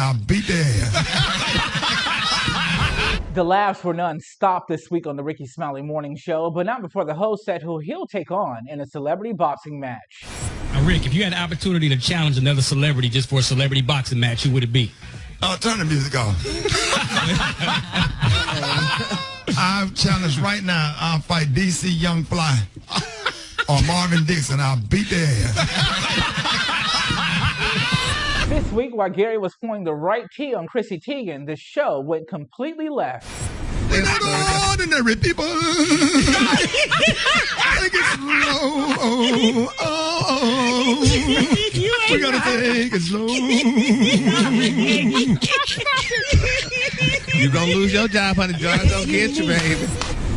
I'll beat their ass. The laughs were non-stop this week on the Rickey Smiley Morning Show, but not before the host said who he'll take on in a celebrity boxing match. Now, Rick, if you had the opportunity to challenge another celebrity just for a celebrity boxing match, who would it be? Oh, turn the music off. I've challenged right now. I'll fight DC Young Fly or Marvin Dixon. I'll beat their ass. This week, while Gary was pouring the right tea on Chrissy Teigen, the show went completely left. We're not ordinary people. Take it slow. We gotta take it slow. You're gonna lose your job, honey. John, don't get you, baby.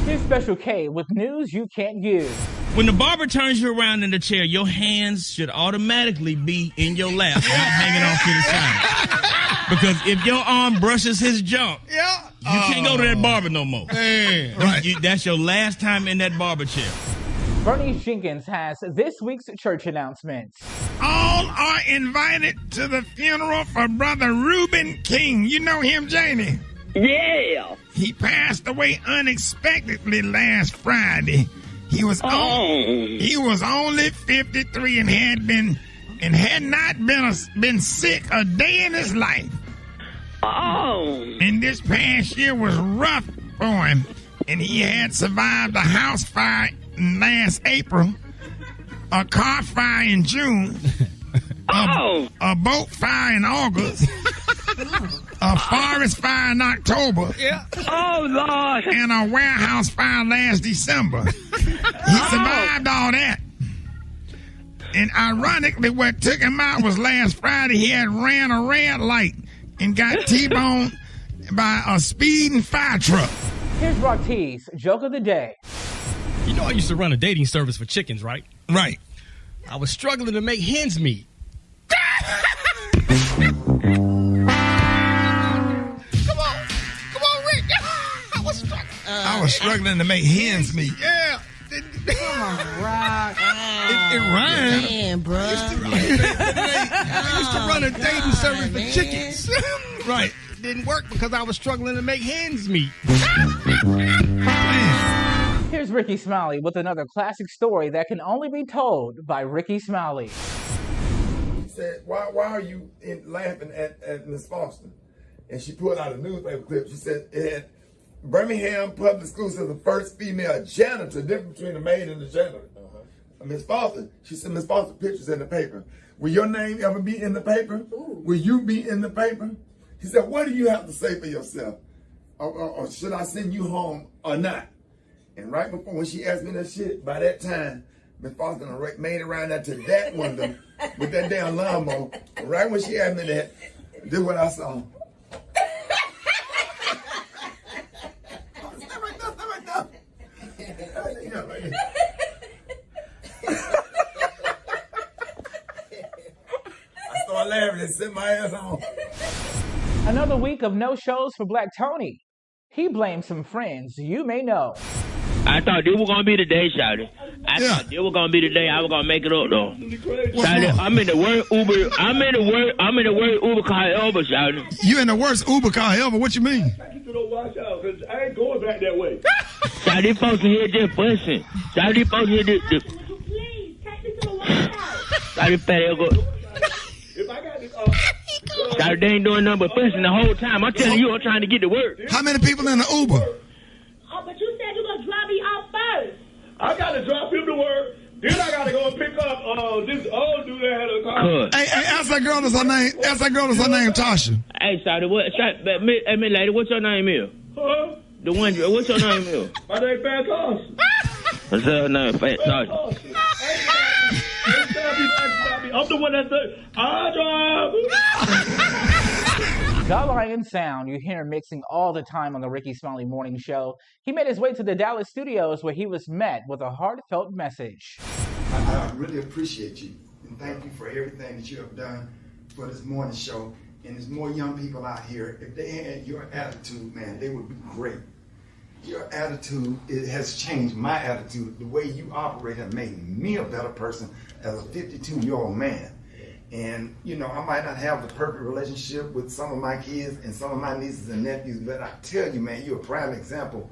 Here's Special K with news you can't use. When the barber turns you around in the chair, your hands should automatically be in your lap, not hanging off to the side. Because if your arm brushes his junk, you can't go to that barber no more. Right. That's your last time in that barber chair. Bernice Jenkins has this week's church announcements. All are invited to the funeral for Brother Reuben King. You know him, Janie? Yeah. He passed away unexpectedly last Friday. He was only 53 and had not been sick a day in his life. And this past year was rough for him. And he had survived a house fire last April, a car fire in June, a boat fire in August, a forest fire in October, Oh, Lord. and a warehouse fire last December. He survived all that. And ironically, what took him out was last Friday he had ran a red light and got T-boned by a speeding fire truck. Here's Rock T's joke of the day. You know I used to run a dating service for chickens, right? Right. I was struggling to make hens meet. Come on, Rick. I was struggling to make hens meet. Yeah. Come on, Rock. It rhymed. Man, bro. I used to run a dating service for chickens. Right. It didn't work because I was struggling to make hens meet. Here's Rickey Smiley with another classic story that can only be told by Rickey Smiley. He said, why are you laughing at Miss Foster? And she pulled out a newspaper clip. She said it had Birmingham Public Schools is the first female janitor, difference between the maid and the janitor. Miss Foster, she said, Miss Foster pictures in the paper. Will your name ever be in the paper? Ooh. Will you be in the paper? He said, what do you have to say for yourself? Or should I send you home or not? And right before when she asked me that shit, by that time, Miss Foster made it around that to that window with that damn lawnmower. And right when she asked me that, this is what I saw. Stay right there. I started laughing and set my ass on. Another week of no shows for Black Tony. He blames some friends you may know. I thought this was gonna be the day, Shawty. I thought this was gonna be the day I was gonna make it up though. Shawty, I'm in the word Uber. I'm in the word Uber car ever, Shawty. You in the worst Uber car ever? What you mean? You don't watch out, cause I ain't going back that way. Shawty, these folks in here just fussing. Shawty, these folks in here just. Please, take me to the watch out. Shawty, fat go. If I got this, Shawty, they ain't doing nothing but fussing the whole time. I'm telling you, I'm trying to get to work. How many people in the Uber? oh, but you said you gonna drop me off first. I gotta drop him to work. Then I gotta go and pick up this old dude that had a car. Hey, ask that girl that's her name. Ask that girl that's her name, Tasha. Hey, Shawty, hey, lady, what's your name is? Huh? The one, what's your name is? My name Fat Carson. What's your name, Fat Carson? I'm the one that said, I drive. The Lion Sound you hear him mixing all the time on the Rickey Smiley Morning Show. He made his way to the Dallas studios where he was met with a heartfelt message. I really appreciate you. And thank you for everything that you have done for this morning show. And there's more young people out here. If they had your attitude, man, they would be great. Your attitude, it has changed my attitude. The way you operate has made me a better person as a 52-year-old man. And, you know, I might not have the perfect relationship with some of my kids and some of my nieces and nephews, but I tell you, man, you're a prime example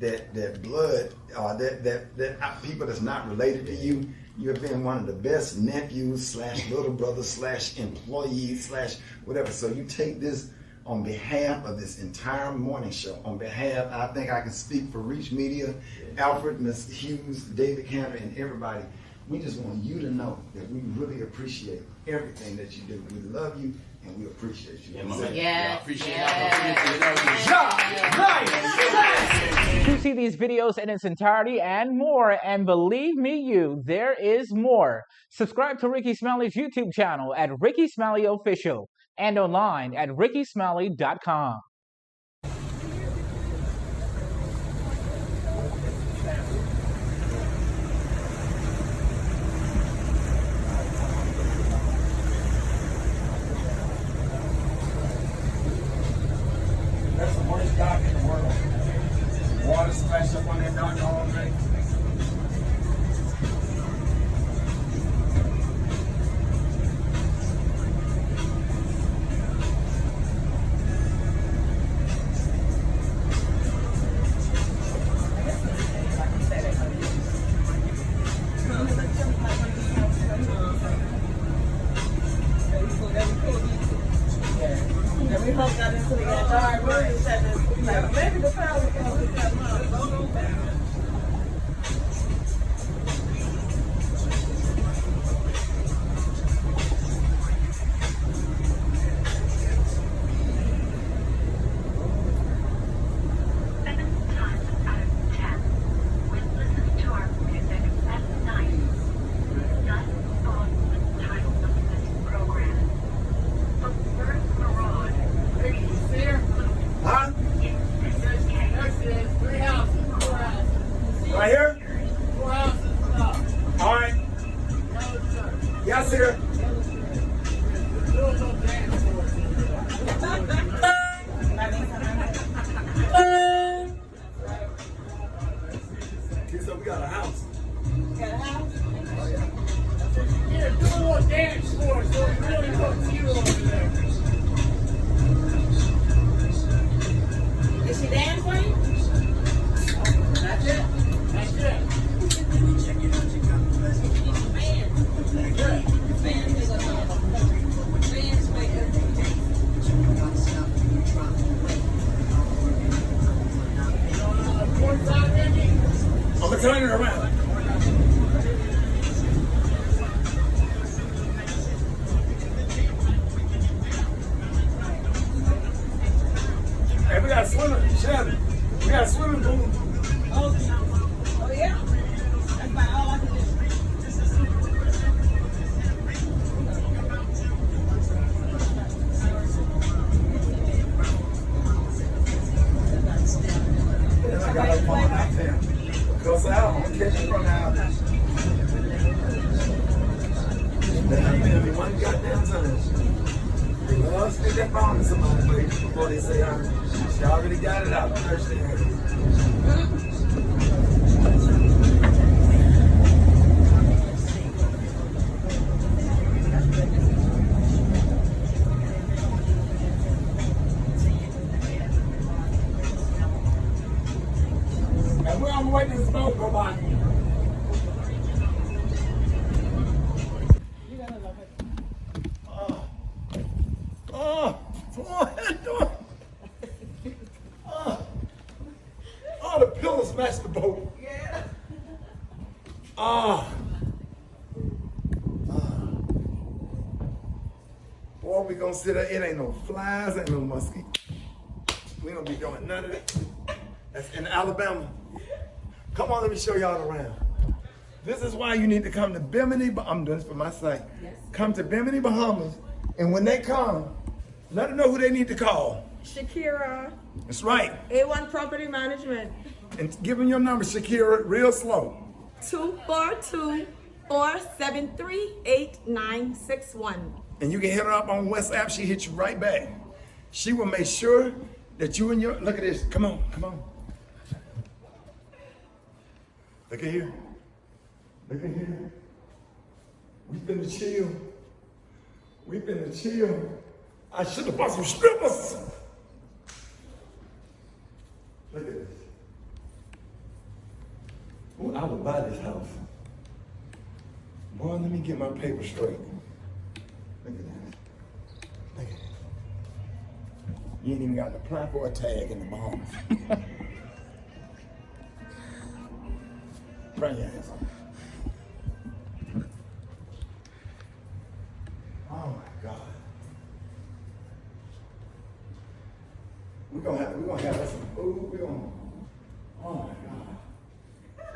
that blood, that people that's not related to you, you have been one of the best nephews / little brothers / employees / whatever. So you take this on behalf of this entire morning show, on behalf, I think I can speak for Reach Media, Alfred, Ms. Hughes, David Cantor, and everybody. We just want you to know that we really appreciate everything that you do. We love you and we appreciate you. To see these videos in its entirety and more, and believe me you, there is more. Subscribe to Rickey Smiley's YouTube channel at Rickey Smiley Official and online at rickysmiley.com. That's the worst dock in the world. Water splashed up on that dock all day. We hooked up until we got dark. Maybe the power will come. Right here? All right. Yes, sir. So we got a house. You got a house? Oh, yeah. Yeah, do a little dance for us, so we really hook you over there. Is she dance for you? That's it. That's it. I'm gonna turn it around. Hey, we got a swimming, Shannon. We got a swimming pool. Oh, yeah? That's about all I can do. And I got a phone out there. Close out, I'm gonna catch you from the house. One goddamn time. They love to stick that phone in somebody's face before they say, she already got it out. Thursday. And we're on the way to this boat go by. Oh, the pillow smashed the boat. Yeah. Boy, we gonna sit there. It ain't no flies, ain't no mosquitoes. We don't be doing none of that. That's in Alabama. Come on, let me show y'all around. This is why you need to come to Bimini. I'm doing this for my site. Yes. Come to Bimini, Bahamas, and when they come, let them know who they need to call. Shakira, That's right. A1 Property Management, And give them your number, Shakira, real slow. 242-473-8961. And you can hit her up on WhatsApp. She hit you right back. She will make sure that you and your, look at this. Come on, come on. Look at here. Look at here. We finna chill. We finna chill. I should have bought some strippers. Look at this. Ooh, I would buy this house. Boy, let me get my paper straight. Look at that. Look at that. You ain't even got to apply for a tag in the bonds. Bring your ass on. Oh my God. We're gonna have us some food. Oh my God.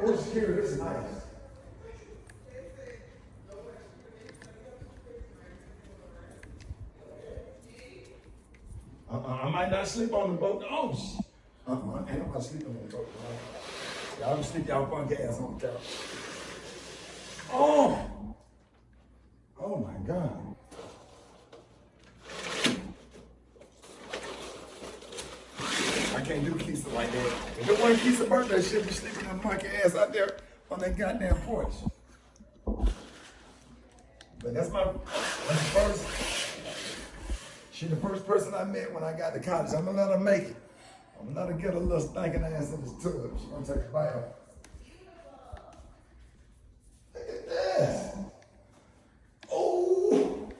Oh, here, this is nice. I might not sleep on the boat. Oh, shit. Ain't nobody sleeping on the boat. Y'all can sleep y'all punk ass on the couch. Oh my God. I can't do Keisha like that. If it wasn't Keisha's birthday, she'll be sleeping her monkey ass out there on that goddamn porch. But that's first. She's the first person I met when I got to college. I'm gonna let her make it. I'm gonna let her get a little stinking ass in this tub. She's gonna take a bath. Look at this. Oh.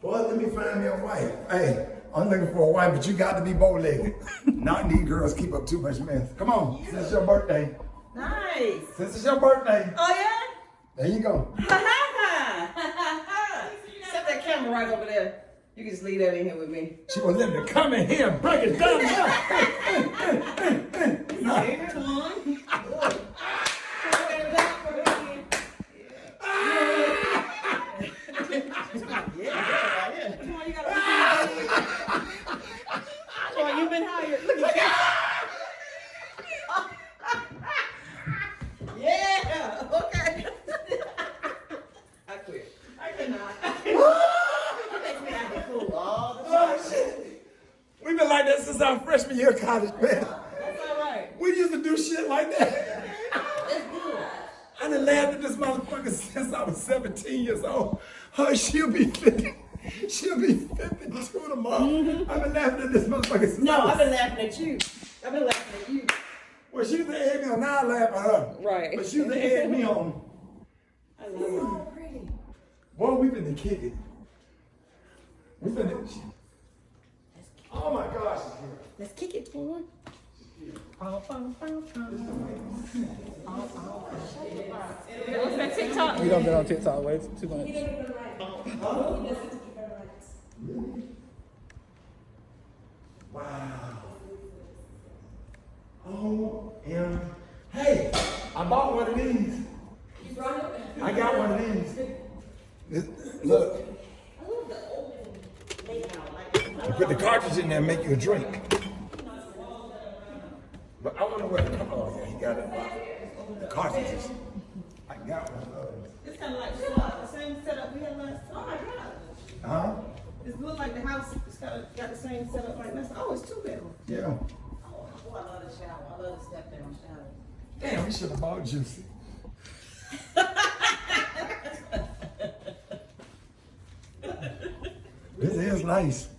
Boy, let me find me a wife. Hey, I'm looking for a wife, but you got to be bow-legged. Not these girls keep up too much mess. Come on, since it's your birthday. Nice. Since it's your birthday. Oh, yeah? There you go. Set that camera right over there. You can just leave that in here with me. She was letting me come in here and break it down. Come on. You've been hired. Look at that. Yeah. Okay. I quit. I cannot. You make me act a fool all the time. Oh, shit. We've been like that since our freshman year of college, man. That's all right. We used to do shit like that. That's good. I done laughed at this motherfucker since I was 17 years old. She'll be 50. She'll be 52 tomorrow. I've been laughing at this motherfucker since I've been laughing at you. I've been laughing at you. Well, she used to egg me on. Now I laugh at her. Right. But she used to egg me on. I love it. So pretty. Boy, we've been to kick it. We've been to... Oh my gosh, she's here. Let's kick it, boy. What's that TikTok? We don't get on TikTok. Wait 2 minutes. Wow. Oh, yeah. Hey, I bought one of these. I got one of these. Look. You put the cartridge in there and make you a drink. But I wonder where the he got it. The cartridges. I got one of those. It's kind of like the same setup we had last time. Oh my God. Huh? It looks like the house has got the same setup like last time. Oh, it's 2 bedrooms. Yeah. Oh, I love the shower. I love the step down shower. Damn, we should have bought Juicy. This is nice.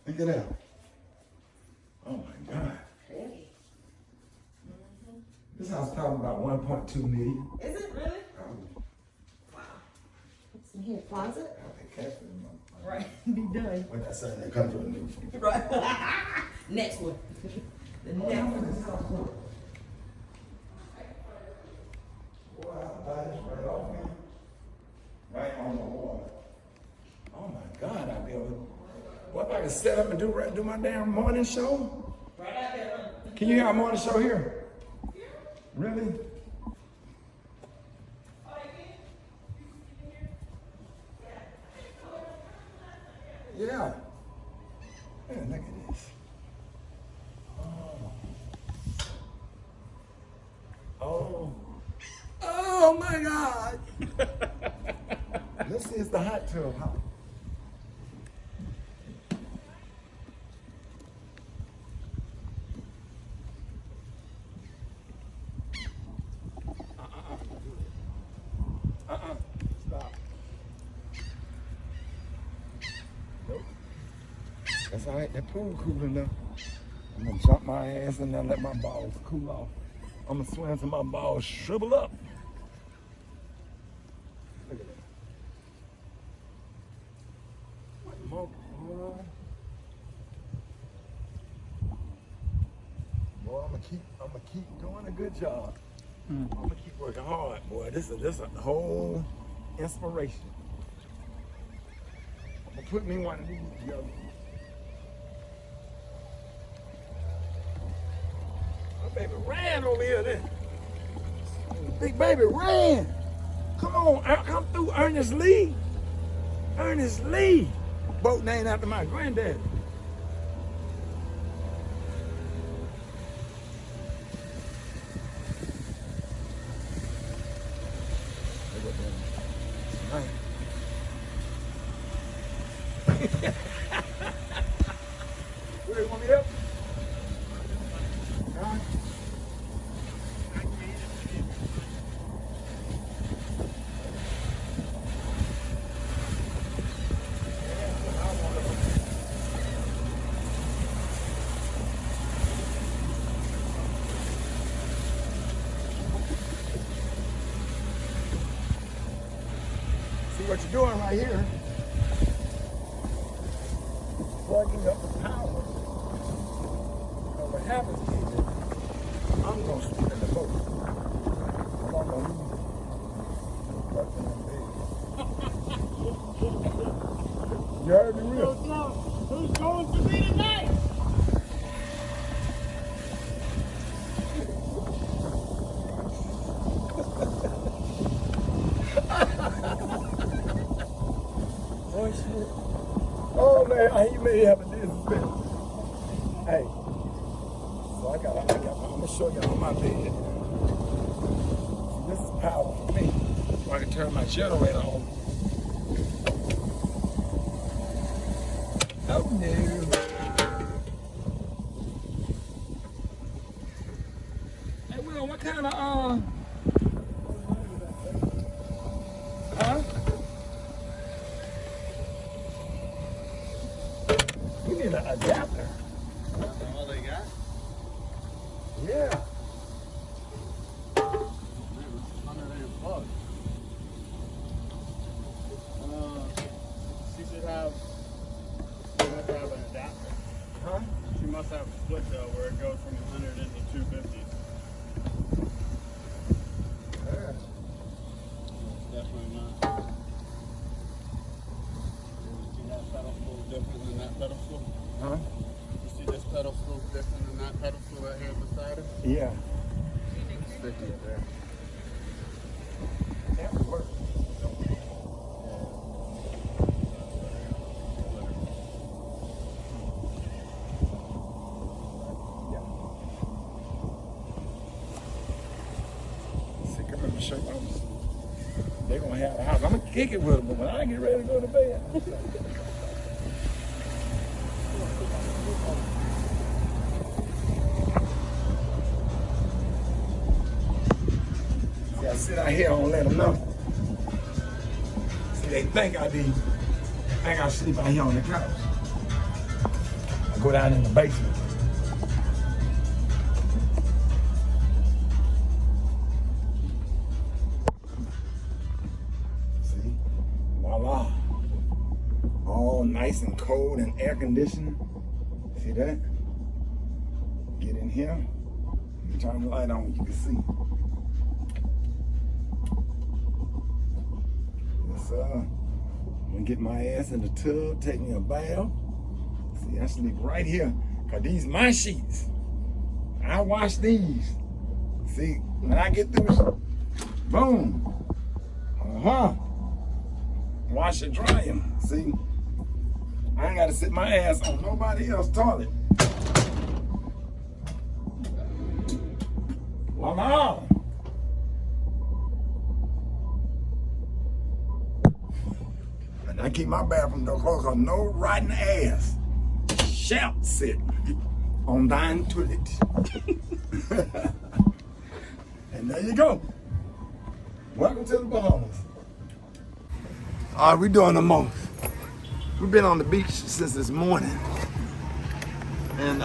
Look at that. Oh my God. This house probably about 1.2 million. Is it really? Wow. What's in here? Closet? Right. Be done. When that saying that comes with a new one. Right. Next one. The next one. Right on the wall. Oh my God, I'll be able to. What if I can set up and do my damn morning show? Right out there. Can you hear our morning show here? Really? Yeah. Man, look at this. Oh. Oh my God. Let's see, it's the hot tub. That's all right. That pool cool enough. I'm gonna jump my ass in there and let my balls cool off. I'm gonna swim till my balls shrivel up. Look at that. What more? Boy, I'm gonna keep doing a good job. I'm gonna keep working hard, boy. This is a whole inspiration. I'm gonna put me one of these together. My baby ran over here then. Big baby ran. Come on, come through, Ernest Lee. Ernest Lee. Boat named after my granddad. Where you want me up? Huh? See what you're doing right here? Plugging up the power. And what happens is I'm going to sleep in the boat. I'm not going to leave. You heard me real? Who's going to be tonight? Oh, shit. Oh, man, you may have a disrespect. Hey, so I'm going to show you on my bed. See, this is power for me. So I can turn my generator on. Oh, no. Hey, Will, what kind of, huh? We need an adapter. All they got? Yeah. She should have. She must have an adapter. Huh? She must have a split though, where it goes from 100 into 250. Yeah. Definitely not. You see that pedal flow different than that pedal flow? Huh? You see this pedal flow different than that pedal flow right here beside it? Yeah. Stick it there. That would work. Yeah. See, come here, show you. They're going to have a house. I'm going to kick it with them, but when I get ready to go to bed. See, I sit out here, I don't let them know. See, they think I sleep out here on the couch. I go down in the basement. See, voila. All nice and cold and air conditioning. See that? Get in here. Turn the light on, you can see. Yes, sir. I'm gonna get my ass in the tub, take me a bath. See, I sleep right here. Cause these my sheets. I wash these. See, when I get through, boom. Wash and dry them. See, I ain't gotta sit my ass on nobody else's toilet. Voila. And I keep my bathroom door closed cause no rotten ass shall sit on thine toilet. And there you go. Welcome to the Bahamas. All right, we doing the most. We've been on the beach since this morning. And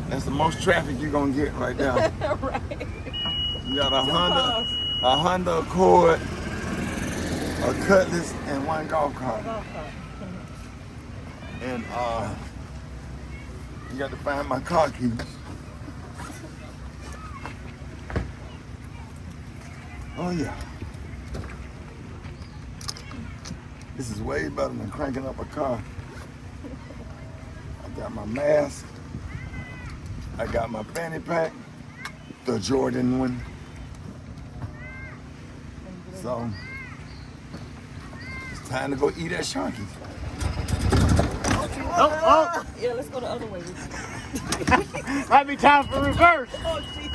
that's the most traffic you're gonna get right now. Right. You got a Honda Accord, a Cutlass, and one golf cart. And you got to find my car keys. Oh yeah. This is way better than cranking up a car. I got my mask. I got my fanny pack, the Jordan one. So it's time to go eat at Sharky's. Oh. Yeah, let's go the other way. Might be time for reverse. Oh, jeez.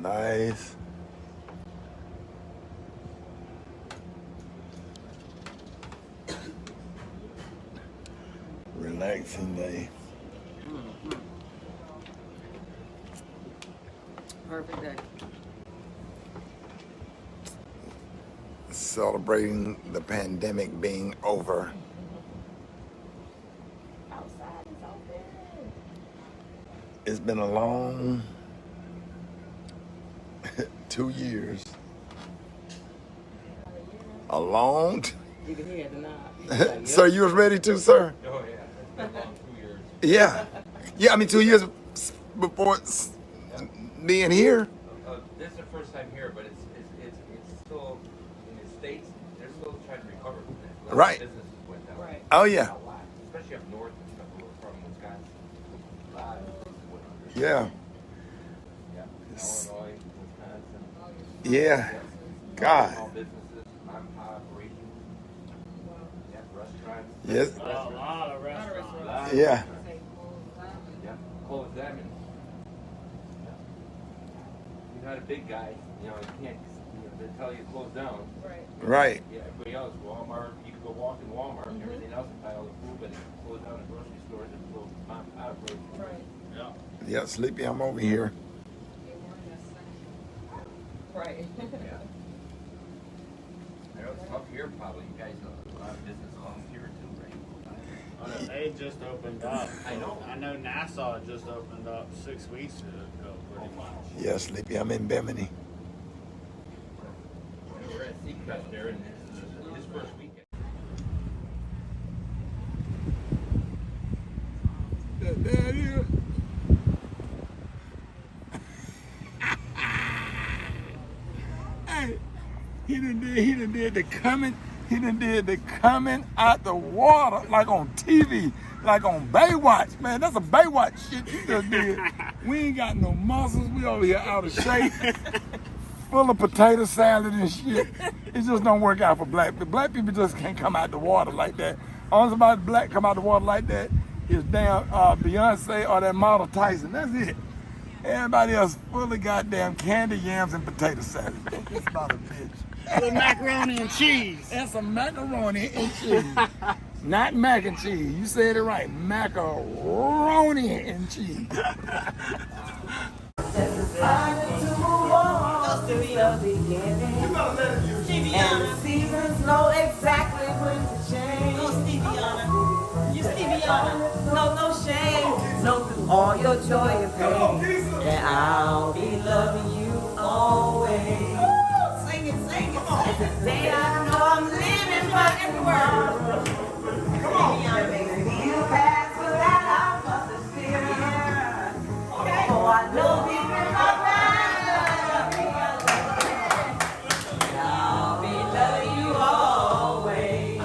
Nice. Relaxing day. Perfect day. Celebrating the pandemic being over. Outside is open. It's been a long 2 years. A long. You can hear the nod. Sir, you was ready to, sir? Oh yeah, it's been a long 2 years. Yeah. Yeah, I mean 2 years before being here. This is the first time here, but it's still in the States. They're still trying to recover from that. A lot of Right. businesses went down. Right. Oh yeah. A lot, especially up north and stuff from Wisconsin. A lot of businesses went under. Yeah. Yeah. Illinois, Wisconsin. Yeah. God. Small businesses, mom and pop operations. Yeah, restaurants. Yes. A lot of restaurants. Yeah. Yeah, close them and you're not a big guy, you can't, they tell you to close down. Right. Right. Yeah, everybody else, Walmart, you can go walk in Walmart and everything else and buy all the food, but if you close down the grocery stores and close mom and pop operations. Right. Yeah. Yeah, Sleepy, I'm over here. Right. Yeah. I know it's tough here probably, you guys, a lot of business lost here too, right? They just opened up. I know. I know Nassau just opened up 6 weeks ago, pretty much. Yeah, Sleepy, I'm in Bimini. We're at Seacrest there and this is his first weekend. That is. Hey, he done did the coming out the water like on TV, like on Baywatch. Man, that's a Baywatch shit he just did. We ain't got no muscles. We over here out of shape, full of potato salad and shit. It just don't work out for black people. Black people just can't come out the water like that. Only somebody black come out the water like that is damn Beyonce or that model Tyson. That's it. Everybody else fully goddamn candy yams and potato salad. It's about a bitch. The macaroni and cheese. That's some macaroni and cheese. Not mac and cheese. You said it right. Macaroni and cheese. And the seasons know exactly when to change. No Stevie-Yana. You Stevie-Yana. No shame. No through all your joy and pain. And I'll be loving you always. Sing it. It's the day I know I'm living by every word. Come on. Makes me feel bad without our mother's fear. Okay. Oh, I know deep in my mind. I'll be loving you always.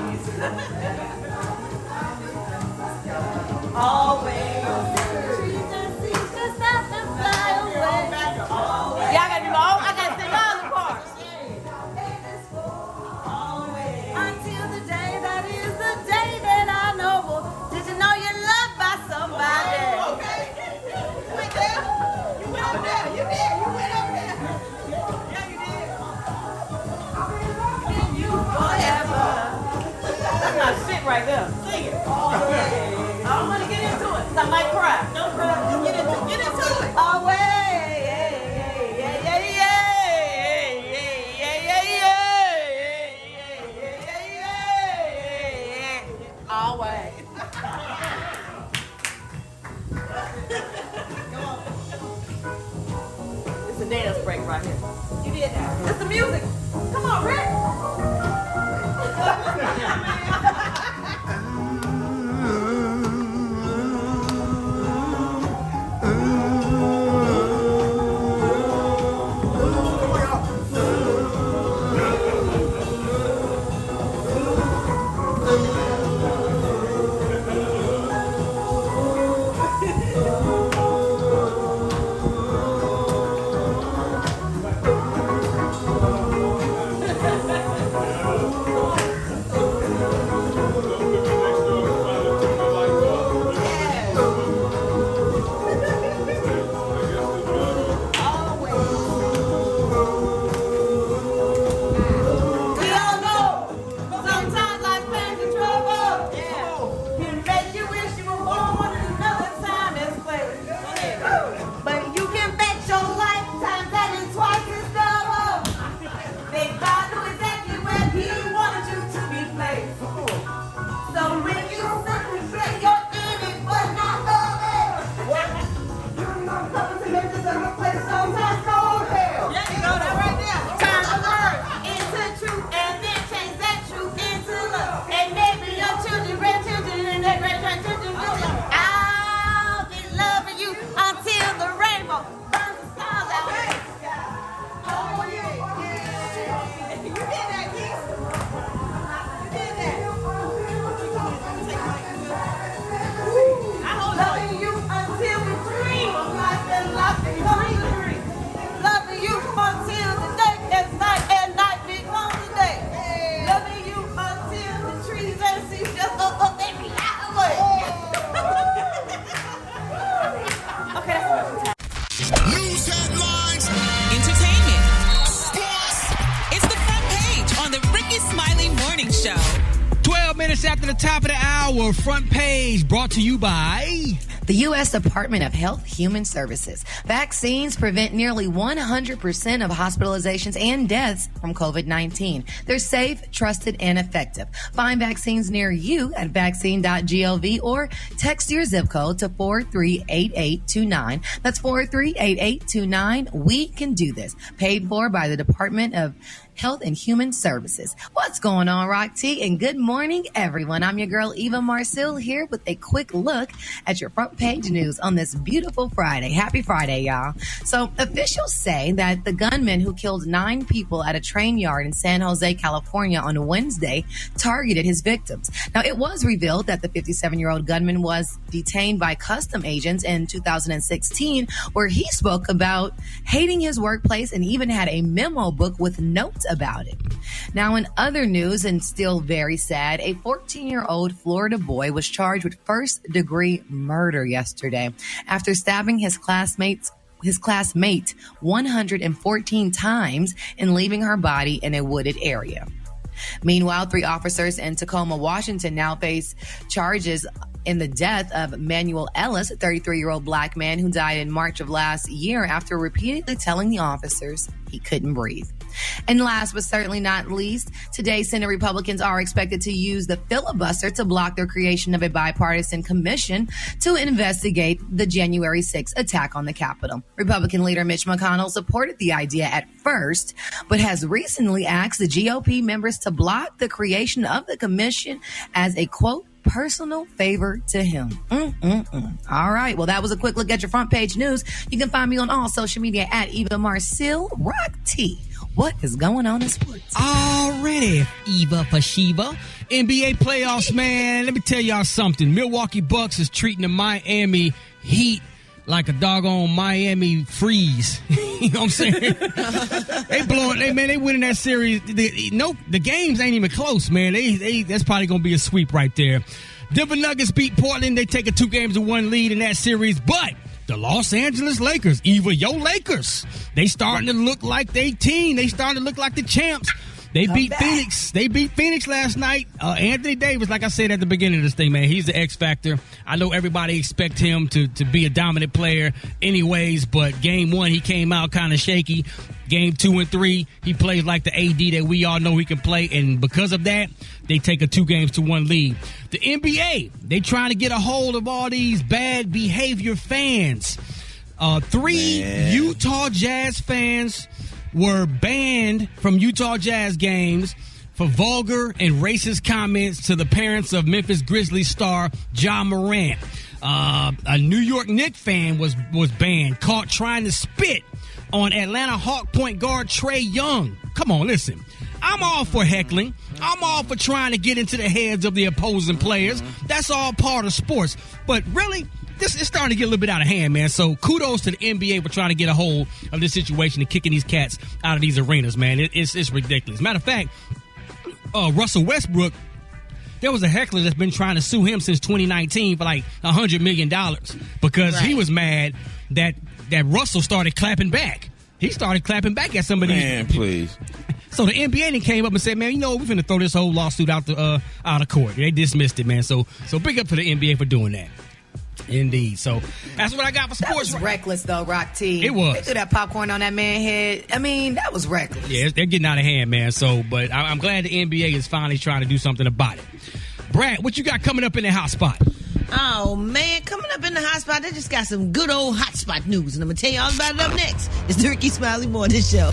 Always. Trees and seas just have to fly away. a dance break right here. You did that. It's the music. Come on, Rick. After the top of the hour, front page brought to you by the U.S. Department of Health Human Services. Vaccines prevent nearly 100% of hospitalizations and deaths from COVID-19. They're safe, trusted, and effective. Find vaccines near you at vaccine.gov or text your zip code to 438829. That's 438829. We can do this. Paid for by the Department of Health and Human Services. What's going on, Rock T? And good morning, everyone. I'm your girl, Eva Marcille, here with a quick look at your front page news on this beautiful Friday. Happy Friday, y'all. So officials say that the gunman who killed 9 people at a train yard in San Jose, California on Wednesday targeted his victims. Now, it was revealed that the 57-year-old gunman was detained by custom agents in 2016, where he spoke about hating his workplace and even had a memo book with notes about it. Now, in other news, and still very sad, a 14-year-old Florida boy was charged with first-degree murder yesterday after stabbing his classmate 114 times and leaving her body in a wooded area. Meanwhile, 3 officers in Tacoma, Washington now face charges in the death of Manuel Ellis, a 33-year-old black man who died in March of last year after repeatedly telling the officers he couldn't breathe. And last but certainly not least, today Senate Republicans are expected to use the filibuster to block their creation of a bipartisan commission to investigate the January 6th attack on the Capitol. Republican leader Mitch McConnell supported the idea at first, but has recently asked the GOP members to block the creation of the commission as a, quote, personal favor to him. All right. Well, that was a quick look at your front page news. You can find me on all social media at Eva Marcille. Rock T. What is going on in sports? Already, Eva for Shiva. NBA playoffs, man. Let me tell y'all something. Milwaukee Bucks is treating the Miami Heat like a doggone Miami freeze. You know what I'm saying? They winning that series. The games ain't even close, man. That's probably going to be a sweep right there. Denver Nuggets beat Portland. They take a 2-1 lead in that series, but the Los Angeles Lakers, Eva, your Lakers, they starting to look like they team. They starting to look like the champs. They beat Phoenix. They beat Phoenix last night. Anthony Davis, like I said at the beginning of this thing, man, he's the X factor. I know everybody expect him to be a dominant player anyways, but game 1, he came out kind of shaky. Game 2 and 3, he plays like the AD that we all know he can play, and because of that, they take a 2-1 lead. The NBA, they trying to get a hold of all these bad behavior fans. Three Utah Jazz fans were banned from Utah Jazz games for vulgar and racist comments to the parents of Memphis Grizzlies star Ja Morant. A New York Knicks fan was banned, caught trying to spit on Atlanta Hawk point guard Trae Young. Come on, listen. I'm all for heckling. I'm all for trying to get into the heads of the opposing players. That's all part of sports. But really, this is starting to get a little bit out of hand, man. So kudos to the NBA for trying to get a hold of this situation and kicking these cats out of these arenas, man. It's ridiculous. Matter of fact, Russell Westbrook, there was a heckler that's been trying to sue him since 2019 for like $100 million because he was mad that Russell started clapping back. He started clapping back at somebody. Man, please. So the NBA then came up and said, man, you know, we're finna throw this whole lawsuit out of court. They dismissed it, man. So big up to the NBA for doing that. Indeed. So that's what I got for sports. That was reckless, though, Rock T. It was. They threw that popcorn on that man's head. I mean, that was reckless. Yeah, they're getting out of hand, man. So, but I'm glad the NBA is finally trying to do something about it. Brad, what you got coming up in the hot spot? Oh, man, coming up in the hot spot, they just got some good old hot spot news, and I'm going to tell you all about it up next. It's the Rickey Smiley Morning Show.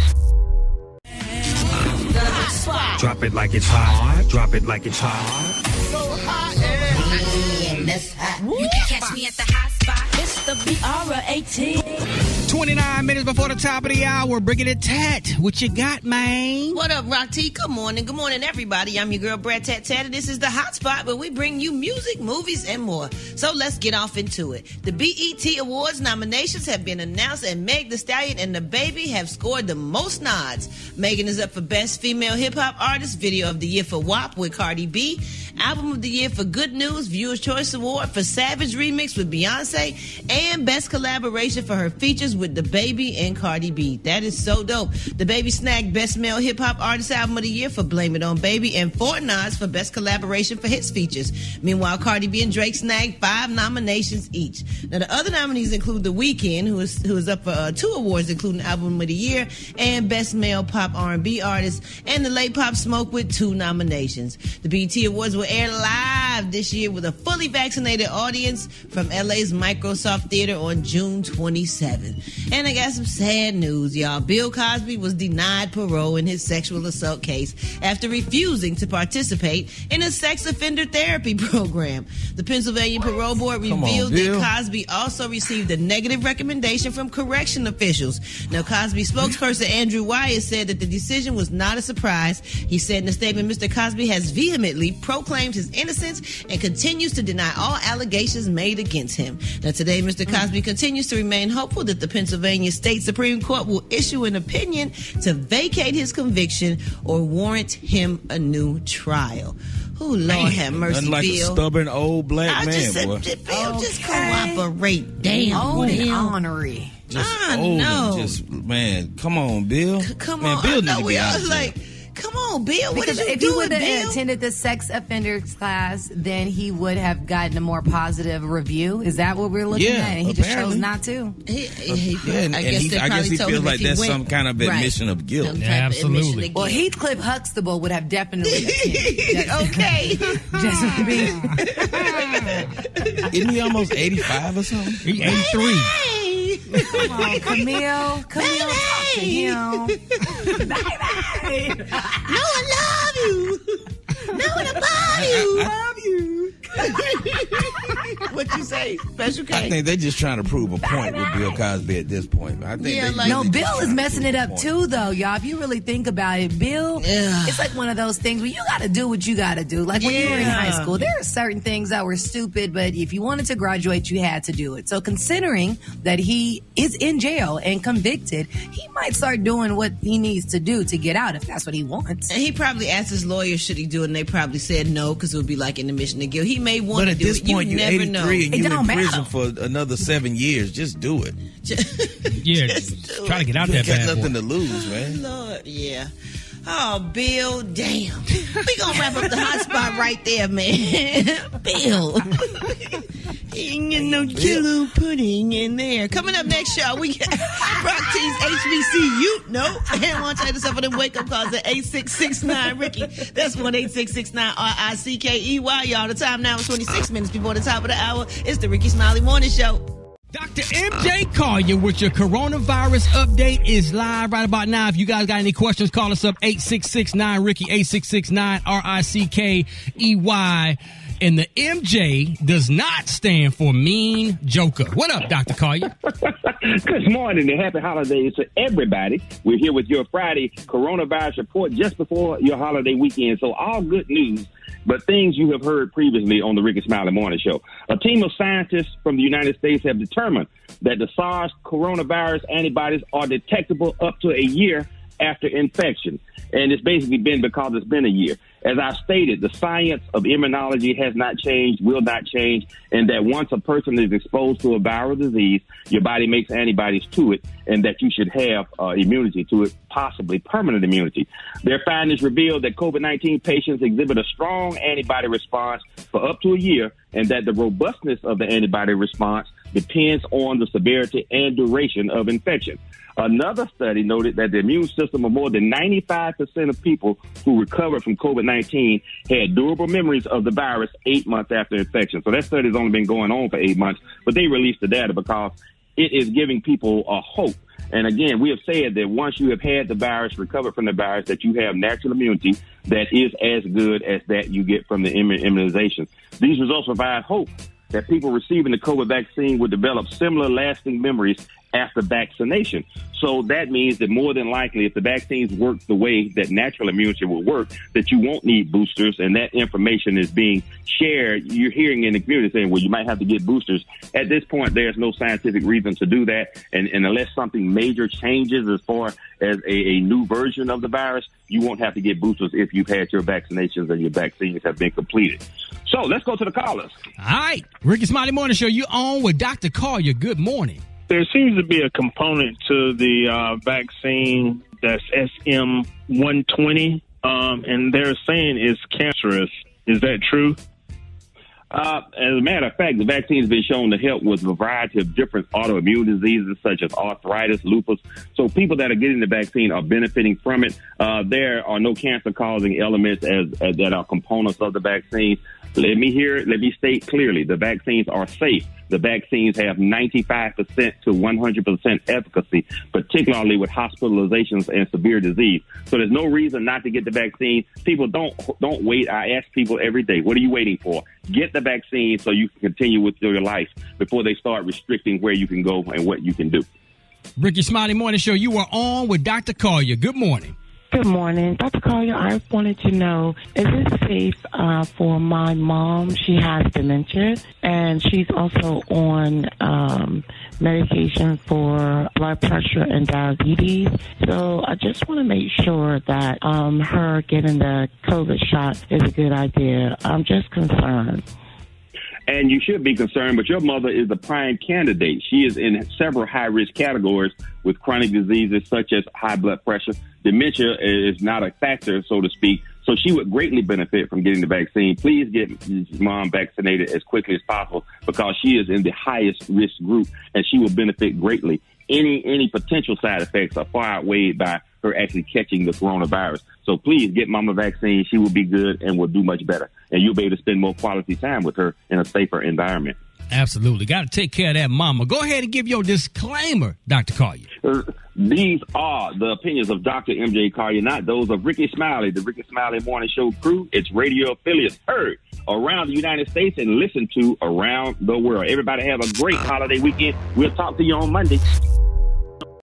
Drop it like it's hot. Drop it like it's hot. So hot and that's hot. You can catch me at the hot spot. It's the BR18. 29 minutes before the top of the hour. Bringing it Tat. What you got, man? What up, Rock T? Good morning, everybody. I'm your girl, Brad Tat Tat, and this is the hot spot where we bring you music, movies, and more. So let's get off into it. The BET Awards nominations have been announced, and Meg Thee Stallion and the Baby have scored the most nods. Megan is up for Best Female Hip Hop Artist, Video of the Year for WAP with Cardi B, Album of the Year for Good News, Viewer's Choice Award for Savage Remix with Beyonce, and Best Collaboration for her features with the Baby and Cardi B. That is so dope. The Baby snagged Best Male Hip Hop Artist Album of the Year for Blame It On Baby and 4 nods for Best Collaboration for his features. Meanwhile, Cardi B and Drake snagged 5 nominations each. Now, the other nominees include The Weeknd, who is up for 2 awards, including Album of the Year and Best Male Pop R&B Artist, and the late Pop Smoke with 2 nominations. The BET Awards will air live this year with a fully vaccinated audience from LA's Microsoft Theater on June 27th. And I got some sad news, y'all. Bill Cosby was denied parole in his sexual assault case after refusing to participate in a sex offender therapy program. The Pennsylvania Parole Board revealed that Cosby also received a negative recommendation from correction officials. Now, Cosby spokesperson Andrew Wyatt said that the decision was not a surprise. He said in a statement, Mr. Cosby has vehemently proclaimed his innocence and continues to deny all allegations made against him. Now, today, Mr. Cosby continues to remain hopeful that the Pennsylvania State Supreme Court will issue an opinion to vacate his conviction or warrant him a new trial. Oh, Lord have mercy, like Bill. A stubborn old black man, just said, boy. Bill, just cooperate. Damn, old and Bill. ornery. Just old and just, man, come on, Bill. Come man, on, Bill I know need to we be all out like, come on, Bill. What Because did you if do, he would have Bill? attended the sex offenders class, then he would have gotten a more positive review. Is that what we're looking at? And he just chose not to. I guess he feels like that's some kind of admission of guilt. Yeah, absolutely. Well, Heathcliff Huxtable would have definitely attended. Okay. Just be. Isn't he almost 85 or something? He's 83. Come on, Camille, talk to him. No, I love you. No, I love you. What you say, Special K? I think they're just trying to prove a point with Bill Cosby at this point. I think no, Bill is messing it up too, though, y'all. If you really think about it, Bill, it's like one of those things where you got to do what you got to do. Like when you were in high school, there are certain things that were stupid, but if you wanted to graduate, you had to do it. So considering that he is in jail and convicted, he might start doing what he needs to do to get out if that's what he wants. And he probably asked his lawyer, should he do it, and they probably said no, because it would be like an admission of guilt. He may want to do it. But at this point, you're 83 know. and you're in prison for another 7 years. Just do it. Yeah, try to get out of that bad boy. Nothing to lose, man. Lord, yeah. Oh, Bill, damn. We gonna wrap up the hot spot right there, man. Bill. He ain't getting no jello pudding in there. Coming up next, y'all, we got Rock T's HBCU. Nope. And want to tell us up for them wake-up calls at 8669-RICKEY. That's 1-8669-RICKEY, y'all. The time now is 26 minutes before the top of the hour. It's the Rickey Smiley Morning Show. Dr. MJ Collier with your coronavirus update is live right about now. If you guys got any questions, call us up 866-9-RICKEY, 866-9-RICKEY. And the MJ does not stand for mean joker. What up, Dr. Collier? Good morning and happy holidays to everybody. We're here with your Friday coronavirus report just before your holiday weekend. So all good news, but things you have heard previously on the Rickey Smiley Morning Show. A team of scientists from the United States have determined that the SARS coronavirus antibodies are detectable up to a year after infection. And it's basically been because it's been a year. As I stated, the science of immunology has not changed, will not change, and that once a person is exposed to a viral disease, your body makes antibodies to it, and that you should have immunity to it, possibly permanent immunity. Their findings reveal that COVID-19 patients exhibit a strong antibody response for up to a year, and that the robustness of the antibody response depends on the severity and duration of infection. Another study noted that the immune system of more than 95% of people who recovered from COVID-19 had durable memories of the virus 8 months after infection. So that study has only been going on for 8 months, but they released the data because it is giving people a hope. And again, we have said that once you have had the virus, recovered from the virus, that you have natural immunity that is as good as that you get from the immunization. These results provide hope that people receiving the COVID vaccine will develop similar lasting memories after vaccination. So that means that more than likely, if the vaccines work the way that natural immunity will work, that you won't need boosters, and that information is being shared. You're hearing in the community saying, well, you might have to get boosters. At this point, there's no scientific reason to do that. And unless something major changes as far as a new version of the virus, you won't have to get boosters if you've had your vaccinations and your vaccines have been completed. So let's go to the callers. All right. Rickey Smiley Morning Show, you on with Dr. Collier. Good morning. There seems to be a component to the vaccine that's SM-120, and they're saying it's cancerous. Is that true? As a matter of fact, the vaccine has been shown to help with a variety of different autoimmune diseases such as arthritis, lupus. So people that are getting the vaccine are benefiting from it. There are no cancer-causing elements that are components of the vaccine. Let me state clearly, the vaccines are safe. The vaccines have 95% to 100% efficacy, particularly with hospitalizations and severe disease. So there's no reason not to get the vaccine. People don't wait. I ask people every day, what are you waiting for? Get the vaccine so you can continue with your life before they start restricting where you can go and what you can do. Rickey Smiley Morning Show, you are on with Dr. Collier. Good morning. Good morning. Dr. Collier, I wanted to know, is it safe for my mom? She has dementia, and she's also on medication for blood pressure and diabetes. So I just want to make sure that her getting the COVID shot is a good idea. I'm just concerned. And you should be concerned, but your mother is the prime candidate. She is in several high-risk categories with chronic diseases such as high blood pressure. Dementia is not a factor, so to speak, so she would greatly benefit from getting the vaccine. Please get mom vaccinated as quickly as possible because she is in the highest risk group, and she will benefit greatly. Any potential side effects are far outweighed by her actually catching the coronavirus. So please get mama vaccine. She will be good and will do much better. And you'll be able to spend more quality time with her in a safer environment. Absolutely. Got to take care of that mama. Go ahead and give your disclaimer, Dr. Collier. These are the opinions of Dr. MJ Collier, not those of Rickey Smiley, the Rickey Smiley Morning Show crew. Its radio affiliates heard around the United States and listened to around the world. Everybody have a great holiday weekend. We'll talk to you on Monday.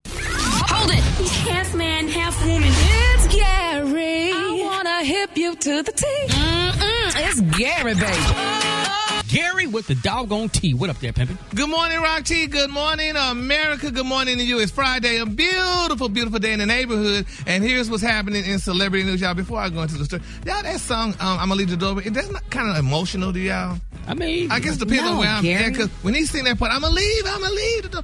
Hold it. Half man, half woman. It's Gary. I want to hip you to the T. It's Gary, baby. Gary with the doggone T. What up there, pimpin'? Good morning, Rock T. Good morning, America. Good morning to you. It's Friday, a beautiful, beautiful day in the neighborhood. And here's what's happening in celebrity news, y'all. Before I go into the story, y'all, that song, I'm going to leave the door, but that's not kind of emotional to y'all. I mean, I guess it depends on where I'm at. Because when he sing that part, I'm going to leave the door.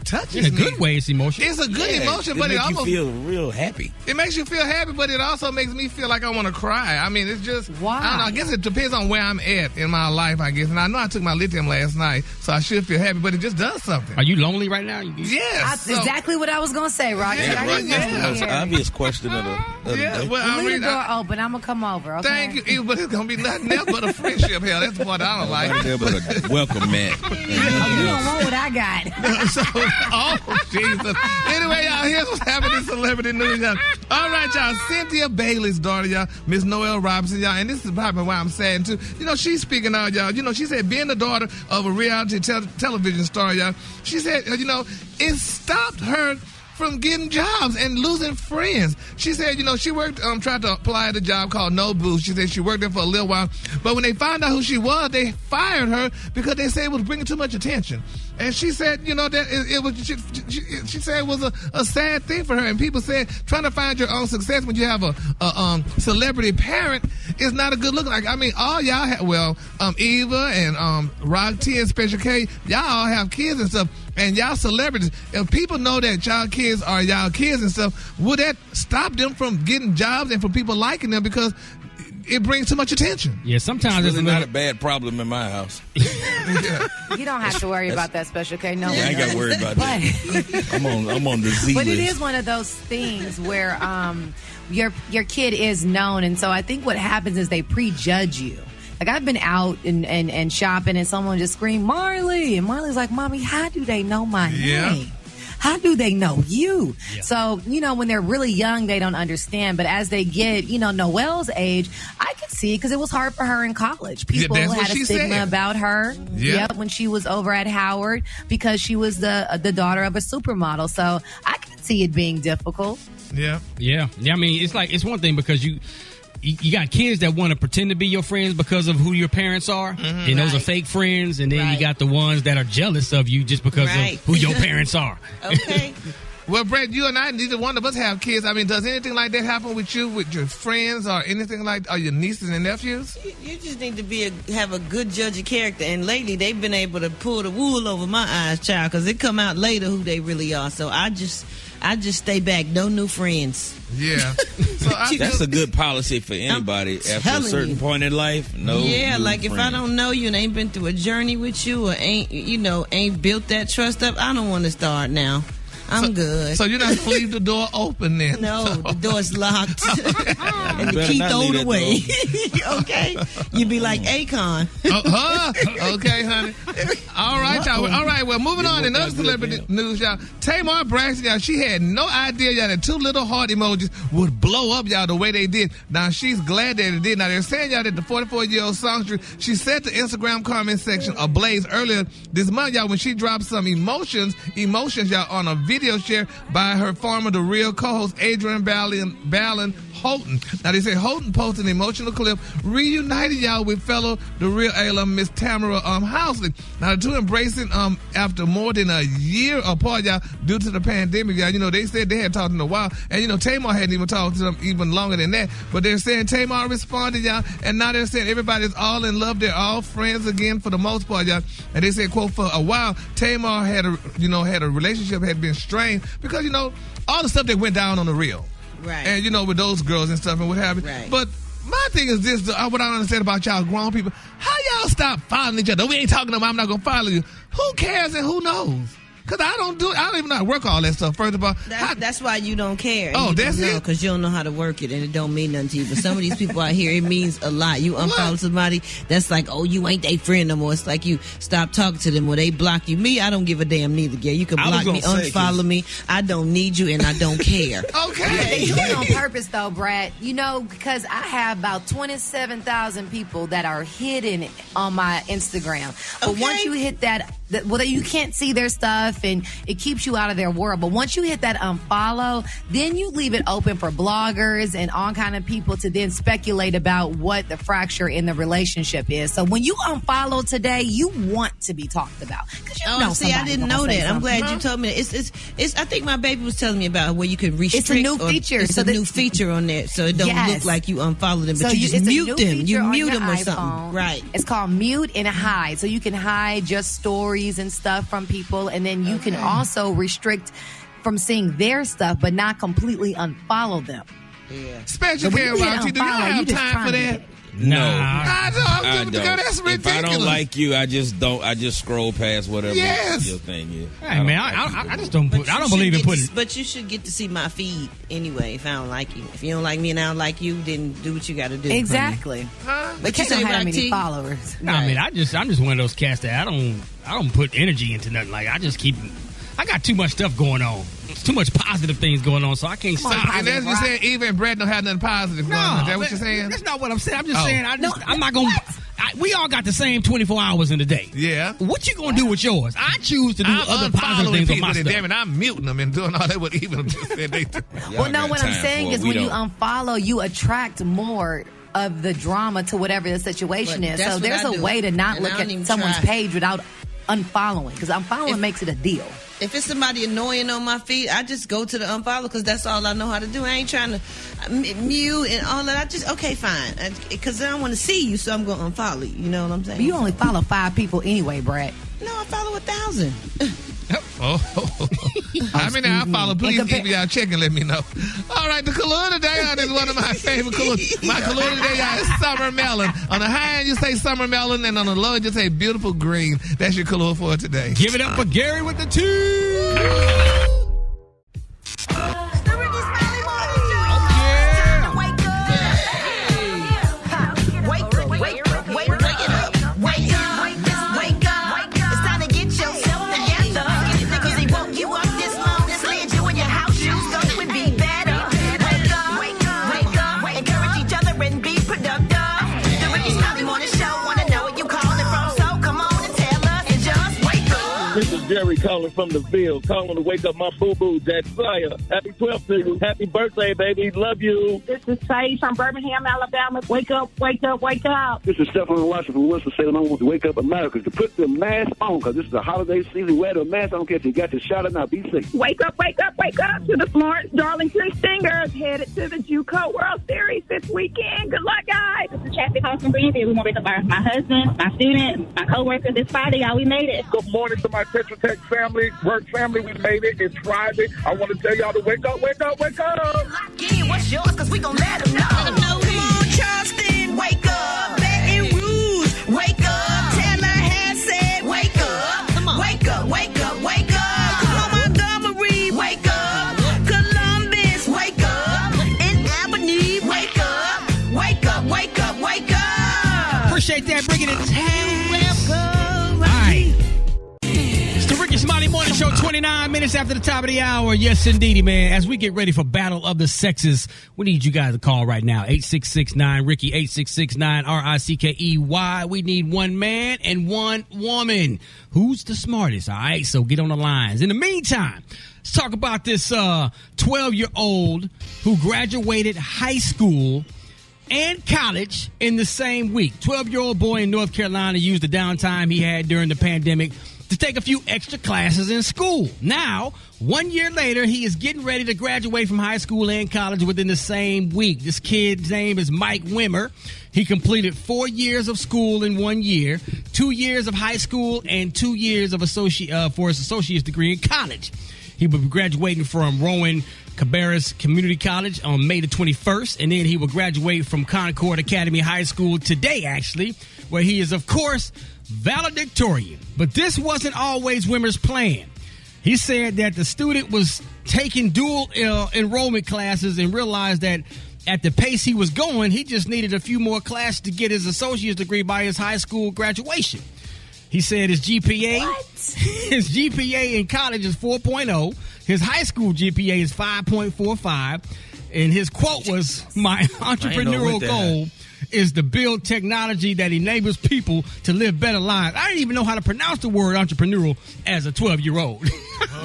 touches In a me. good way, it's emotional. It's a good emotion, but it makes almost you feel real happy. It makes you feel happy, but it also makes me feel like I want to cry. I mean, it's just, why? I don't know. I guess it depends on where I'm at in my life, I guess. And I know I took my lithium last night, so I should feel happy, but it just does something. Are you lonely right now? Yes. That's exactly what I was going to say, Rocky. Yeah, right. That's the most obvious question of the day. Well, leave the door open. I'm going to come over, okay? Thank you, but it's going to be nothing else but a friendship. Hell, that's the part I don't like. There but a welcome mat. Oh, you don't want what I got. So, oh, Jesus. Anyway, y'all, here's what's happening in celebrity news, y'all. All right, y'all. Cynthia Bailey's daughter, y'all, Miss Noelle Robinson, y'all, and this is probably why I'm sad, too. You know, she's speaking out, y'all. You know, she said being the daughter of a reality television star, y'all, she said, you know, it stopped her from getting jobs and losing friends. She said, you know, she worked, tried to apply at a job called No Boost. She said she worked there for a little while, but when they found out who she was, they fired her because they said it was bringing too much attention. And she said, you know, that it was. She said it was a sad thing for her. And people said trying to find your own success when you have a celebrity parent is not a good look. Like, I mean, all y'all have, Eva and Rock T and Special K, y'all all have kids and stuff. And y'all celebrities, if people know that y'all kids are y'all kids and stuff, would that stop them from getting jobs and from people liking them because it brings too much attention? Yeah, sometimes it's not a bad problem in my house. You don't have to worry about that, Special K. No, I ain't got to worry about that. I'm on the Z But list. it is one of those things where your kid is known, and so I think what happens is they prejudge you. Like, I've been out and shopping, and someone just screamed, Marley. And Marley's like, Mommy, how do they know my name? How do they know you? Yeah. So, you know, when they're really young, they don't understand. But as they get, you know, Noelle's age, I could see because it was hard for her in college. People had a stigma about her. Yep, when she was over at Howard because she was the daughter of a supermodel. So I could see it being difficult. Yeah. I mean, it's one thing because you got kids that want to pretend to be your friends because of who your parents are, and those are fake friends, and then you got the ones that are jealous of you just because of who your parents are. Okay. Well, Brett, you and I, neither one of us have kids. I mean, does anything like that happen with you, with your friends, or anything like, or your nieces and nephews? You just need to have a good judge of character. And lately, they've been able to pull the wool over my eyes, child, because it come out later who they really are. So I just stay back. No new friends. Yeah. So that's a good policy for anybody after a certain point in life. No. Yeah, new like friends. if I don't know you and ain't been through a journey with you or ain't built that trust up, I don't want to start now. I'm good. So you're not going to leave the door open then? No, the door's locked. And the key thrown away. Okay? You'd be like Akon. Okay, honey. All right, y'all. All right, well, moving on in other celebrity news, y'all. Tamar Braxton, y'all, she had no idea, y'all, that 2 little heart emojis would blow up, y'all, the way they did. Now, she's glad that it did. Now, they're saying, y'all, that the 44-year-old songstress, she set the Instagram comment section ablaze earlier this month, y'all, when she dropped some emotions, y'all, on a video share by her former The Real co-host Adrian Ballin Houghton. Now they say Houghton posted an emotional clip reuniting y'all with fellow The Real alum Miss Tamara Housley. Now the two embracing after more than a year apart, y'all, due to the pandemic, y'all. You know, they said they had talked in a while, and you know Tamar hadn't even talked to them even longer than that. But they're saying Tamar responded, y'all, and now they're saying everybody's all in love. They're all friends again for the most part, y'all. And they said, quote, for a while Tamar had a relationship had been strained because you know all the stuff that went down on The Real. Right. And, you know, with those girls and stuff and what have you. Right. But my thing is this, what I don't understand about y'all grown people, how y'all stop following each other? We ain't talking about I'm not going to follow you. Who cares and who knows? Because I don't even know how to work all that stuff, first of all. That's why you don't care. Oh, that's it? Because you don't know how to work it, and it don't mean nothing to you. But some of these people out here, it means a lot. You unfollow somebody, that's like, oh, you ain't their friend no more. It's like you stop talking to them or they block you. Me, I don't give a damn neither, girl. You can block me, unfollow me. I don't need you, and I don't care. Okay. You do it on purpose, though, Brad. You know, because I have about 27,000 people that are hidden on my Instagram. But once you hit that, you can't see their stuff, and it keeps you out of their world. But once you hit that unfollow, then you leave it open for bloggers and all kind of people to then speculate about what the fracture in the relationship is. So when you unfollow today, you want to be talked about. I didn't know that. I'm glad you told me that. It's. I think my baby was telling me about where you could restrict. It's a new feature. It's a new feature on there, so it don't look like you unfollow them, but you just mute them. You mute them or something. Right. It's called mute and hide. So you can hide just stories stories and stuff from people, and then you can also restrict from seeing their stuff, but not completely unfollow them. Yeah. Special care, Rocky. Do you have time for that? No, I don't. That's ridiculous. If I don't like you, I just don't. I just scroll past whatever your thing is. Hey, man, I just don't put. I don't believe in putting. But you should get to see my feed anyway. If I don't like you, if you don't like me and I don't like you, then do what you got to do. Exactly. But you you don't say have that Rocky? many followers. No, I mean, I'm just one of those cats that I don't put energy into nothing. Like I just keep. I got too much stuff going on. It's too much positive things going on, so I can't stop. And that's you saying even Brett don't have nothing positive going on. Is that what you're saying? That's not what I'm saying. I'm just saying I'm not going to... We all got the same 24 hours in the day. Yeah. What you going to do with yours? I choose to do other positive things with my stuff. Damn it, I'm muting them and doing all that what even said they do. Well, no, what I'm saying is when you unfollow, you attract more of the drama to whatever the situation is. So there's a way to not look at someone's page without unfollowing, because unfollowing makes it a deal. If it's somebody annoying on my feed, I just go to the unfollow because that's all I know how to do. I ain't trying to mute and all that. I just, okay, fine. Because I don't want to see you, so I'm going to unfollow you. You know what I'm saying? But you only follow 5 people anyway, Brad. No, I follow 1,000. I mean, I follow. Please give me y'all check and let me know. All right, the color today is one of my favorite colors. My color today is summer melon. On the high end, you say summer melon, and on the low, you say beautiful green. That's your color for today. Give it up for Gary with the 2. Jerry calling from the field, calling to wake up my boo-boo, Jack Sire. Happy 12th to you. Happy birthday, baby. Love you. This is Paige from Birmingham, Alabama. Wake up, wake up, wake up. This is Stephen Watson from Winston-Salem. I want to wake up America to put the mask on, because this is a holiday season. Wear the mask. I don't care if you got your shot or not. Be safe. Wake up, wake up, wake up to the Florence Darlington Stingers headed to the JUCO World Series this weekend. Good luck, guys. This is Kathy Hall from Greenfield. We want to wake up my husband, my student, my co-worker this Friday. Y'all, we made it. Good morning to my Tetra Tech family, work family. We made it. It's Friday. I want to tell y'all to wake up, wake up, wake up. Yeah, what's yours? Because we going to let them know. Come on, Charleston, wake up. Baton Rouge, wake up. Tallahassee, wake up. Come on. Wake up, wake up, wake up. Come on, Montgomery, wake up. Columbus, wake up. In Albany, wake up. Wake up, wake up, wake up. Appreciate that. Bringing it to welcome. All right. Rickey Smiley Morning Show, 29 minutes after the top of the hour. Yes, indeedy, man. As we get ready for Battle of the Sexes, we need you guys to call right now. 866-9-RICKEY, 866-9-RICKEY. We need one man and one woman. Who's the smartest? All right, so get on the lines. In the meantime, let's talk about this 12-year-old who graduated high school and college in the same week. 12-year-old boy in North Carolina used the downtime he had during the pandemic to take a few extra classes in school. Now, 1 year later, he is getting ready to graduate from high school and college within the same week. This kid's name is Mike Wimmer. He completed 4 years of school in 1 year, 2 years of high school, and 2 years of for his associate's degree in college. He will be graduating from Rowan Cabarrus Community College on May the 21st, and then he will graduate from Concord Academy High School today, actually, where he is, of course, valedictorian. But this wasn't always Wimmer's plan. He said that the student was taking dual enrollment classes and realized that at the pace he was going, he just needed a few more classes to get his associate's degree by his high school graduation. He said his GPA in college is 4.0. His high school GPA is 5.45. And his quote was, "My entrepreneurial goal is to build technology that enables people to live better lives." I didn't even know how to pronounce the word entrepreneurial as a 12-year-old.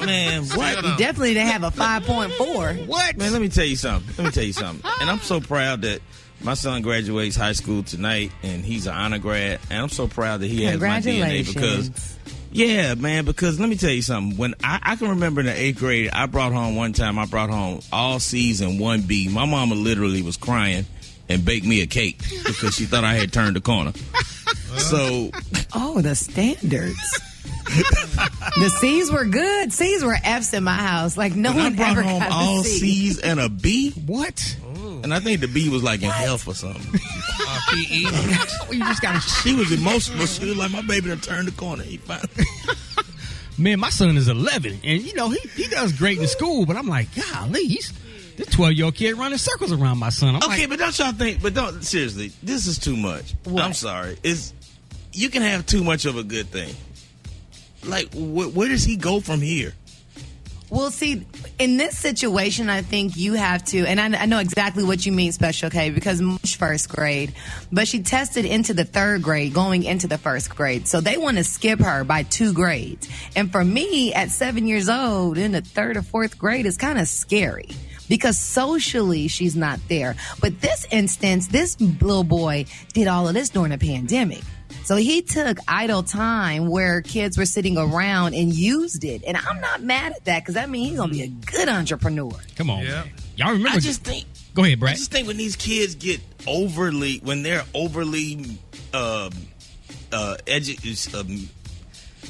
Man, what? You definitely didn't have a 5.4. What? Man, let me tell you something. And I'm so proud that my son graduates high school tonight, and he's an honor grad. And I'm so proud that he has my DNA because, yeah, man, because let me tell you something. When I can remember in the 8th grade, I brought home all C's and 1 B. My mama literally was crying and baked me a cake because she thought I had turned the corner. So, the standards. The C's were good. C's were F's in my house. Like, no one brought ever home got all a C. C's and a B. What? And I think the B was like in health or something. PE. You just got to. She was emotional. She was like, my baby done turned the corner. He finally. Man, my son is 11, and you know he does great in school. But I'm like, golly, this 12-year-old kid running circles around my son. But don't y'all think? But don't seriously. This is too much. What? I'm sorry. You can have too much of a good thing. Like, where does he go from here? Well, see, in this situation, I think you have to, and I know exactly what you mean, Special K, because March first grade, but she tested into the third grade, going into the first grade. So they want to skip her by 2 grades. And for me, at 7 years old, in the 3rd or 4th grade, it's kind of scary. Because socially, she's not there. But this instance, this little boy did all of this during a pandemic. So he took idle time where kids were sitting around and used it. And I'm not mad at that because that means he's going to be a good entrepreneur. Come on. Yeah. Y'all remember? I just think. Go ahead, Brad. I just think when these kids get overly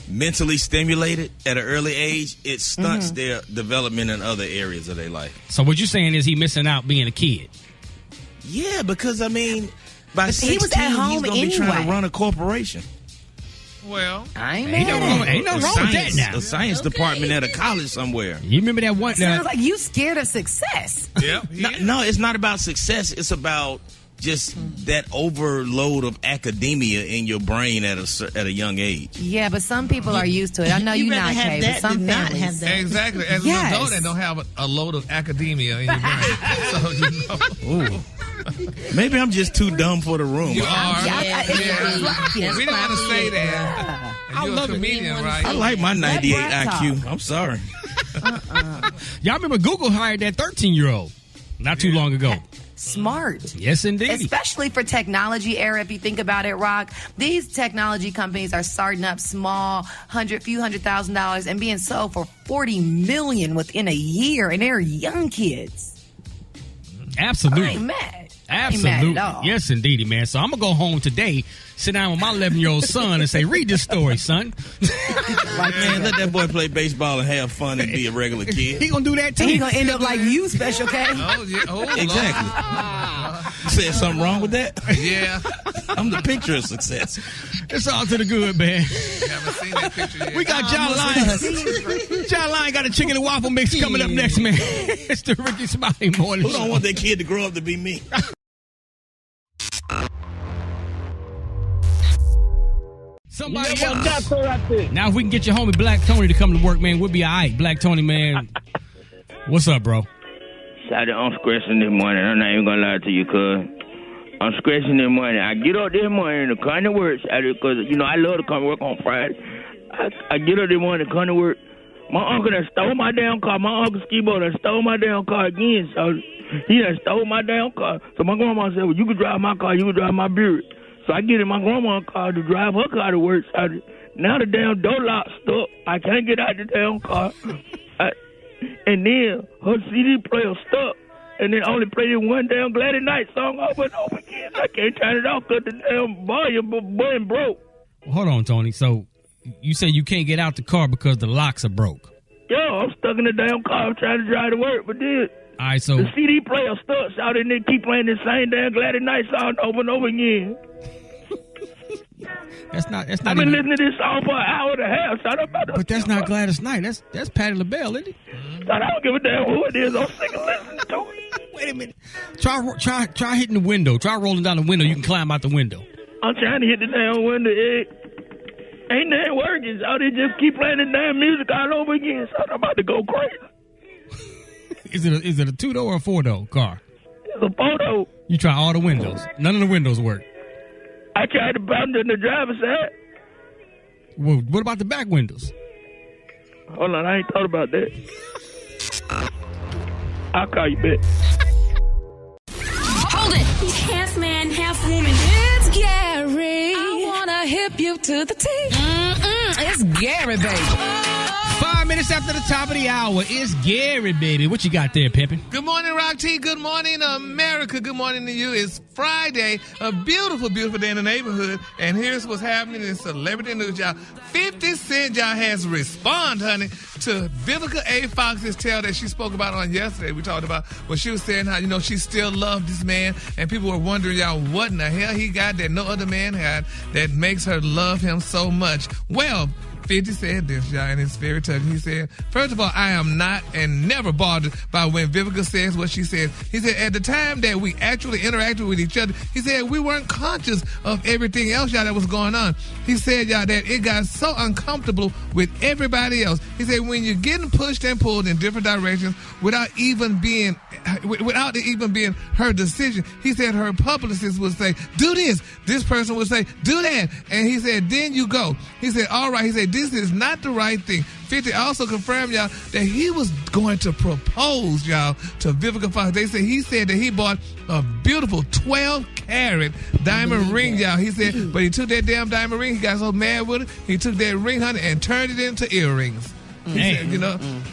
mentally stimulated at an early age, it stunts their development in other areas of their life. So what you're saying is he missing out being a kid? Yeah, because I mean, by 16, he was at home he's going to be trying to run a corporation. Well, Ain't no wrong with that now. A science department at a college somewhere. You remember that one? Sounds like you scared of success. Yeah. No, it's not about success. It's about just that overload of academia in your brain at a young age. Yeah, but some people are used to it. I know you're not, Kay, but some families have that. Exactly. As an adult, they don't have a load of academia in your brain. So, you know. Maybe I'm just too dumb for the room. You are. We don't want to say that. And you're a comedian, right? I like my 98 IQ. I'm sorry. Y'all remember Google hired that 13-year-old not too long ago. Smart. Yes, indeed. Especially for technology era, if you think about it, Rock. These technology companies are starting up small, few $100,000 and being sold for $40 million within a year, and they're young kids. Absolutely. I ain't mad. Absolutely. I ain't mad at all. Yes, indeedy, man. So I'm going to go home today, sit down with my 11-year-old son and say, read this story, son. Man, let that boy play baseball and have fun and be a regular kid. He going to do that, too. And he going to end up like you, Special K. Exactly. You said something wrong with that? Yeah. I'm the picture of success. It's all to the good, man. Haven't seen that picture yet. We got John Lyon. John Lyon got a chicken and waffle mix coming up next, man. It's the Rickey Smiley Morning Who don't want that kid to grow up to be me? Somebody else. Now, if we can get your homie Black Tony to come to work, man, we'll be all right. Black Tony, man. What's up, bro? Saturday, I'm scratching this morning. I'm not even going to lie to you, cuz. I'm scratching this morning. I get up this morning to come to work, because, you know, I love to come to work on Friday. I get up this morning to come to work. My uncle done stole my damn car. My uncle Skibo done stole my damn car again. So he done stole my damn car. So my grandma said, well, you can drive my car. You can drive my Buick. So I get in my grandma's car to drive her car to work. Now the damn door lock's stuck. I can't get out the damn car. And then her CD player stuck. And then only play this one damn Gladys Knight song over and over again. I can't turn it off because the damn volume button broke. Hold on, Tony. So you say you can't get out the car because the locks are broke? Yo, I'm stuck in the damn car. I'm trying to drive to work, but then all right, so the CD player stuck, so and they keep playing the same damn Gladys Knight song over and over again. That's not. I've been listening to this song for an hour and a half. But that's not Gladys Knight. That's Patti LaBelle, isn't it? I don't give a damn who it is. I'm sick of listening to it. Wait a minute. Try hitting the window. Try rolling down the window. You can climb out the window. I'm trying to hit the damn window. Ain't that working? So they just keep playing the damn music all over again. So I'm about to go crazy. Is it a 2-door or a 4-door car? It's a 4-door. You try all the windows. None of the windows work. I tried to bump in the driver's side. Well, what about the back windows? Hold on, I ain't thought about that. I'll call you back. Hold it. Half man, half woman. It's Gary. I wanna hip you to the T. It's Gary, baby. 5 minutes after the top of the hour. It's Gary, baby. What you got there, Pimpin'? Good morning, Rock T. Good morning, America. Good morning to you. It's Friday, a beautiful, beautiful day in the neighborhood. And here's what's happening in celebrity news, y'all. 50 Cent, y'all, has responded, honey, to Vivica A. Fox's tale that she spoke about on yesterday. We talked about what she was saying, how, she still loved this man. And people were wondering, y'all, what in the hell he got that no other man had that makes her love him so much. Well, 50 said this, y'all, and it's very touching. He said, first of all, I am not and never bothered by when Vivica says what she says. He said, at the time that we actually interacted with each other, he said, we weren't conscious of everything else, y'all, that was going on. He said, y'all, that it got so uncomfortable with everybody else. He said, when you're getting pushed and pulled in different directions without it even being her decision, he said her publicist would say, do this. This person would say, do that. And he said, then you go. He said, all right. He said, this is not the right thing. 50 also confirmed, y'all, that he was going to propose, y'all, to Vivica Fox. He said that he bought a beautiful 12-carat diamond ring, y'all. He said, but he took that damn diamond ring. He got so mad with it. He took that ring, honey, and turned it into earrings. He said,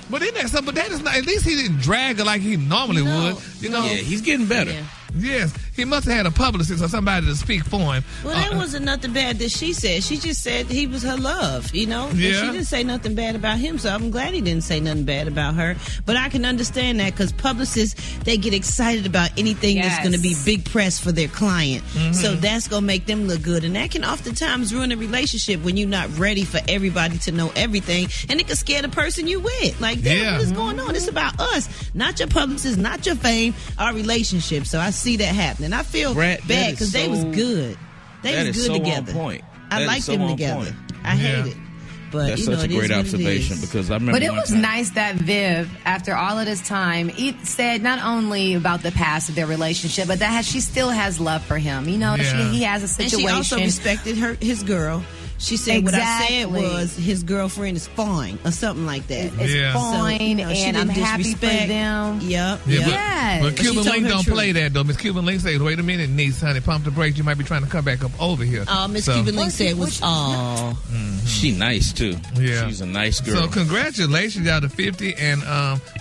but isn't that something? But that is not. At least he didn't drag her like he normally would. Yeah, he's getting better. Yeah. Yes, he must have had a publicist or somebody to speak for him. Well, that wasn't nothing bad that she said. She just said he was her love, Yeah. And she didn't say nothing bad about him, so I'm glad he didn't say nothing bad about her. But I can understand that because publicists, they get excited about anything that's going to be big press for their client. Mm-hmm. So that's going to make them look good. And that can oftentimes ruin a relationship when you're not ready for everybody to know everything. And it can scare the person you with. Like, damn, what is going on? It's about us, not your publicist, not your fame, our relationship. So I see that happening. I feel bad because they was good. They was good together. I liked them together. I hate it. But that's such a great observation because I remember. But it was nice that Viv, after all of this time, said not only about the past of their relationship, but that she still has love for him. He has a situation. And she also respected his girl. She said what I said was his girlfriend is fine or something like that. It's fine, so, and I'm happy for them. Yep. But Cuban Link don't play that though. Miss Cuban Link said, "Wait a minute, niece, honey, pump the brakes. You might be trying to come back up over here." Miss Cuban Link said was, "Oh, she nice too. Yeah, she's a nice girl." So congratulations, y'all, to 50 and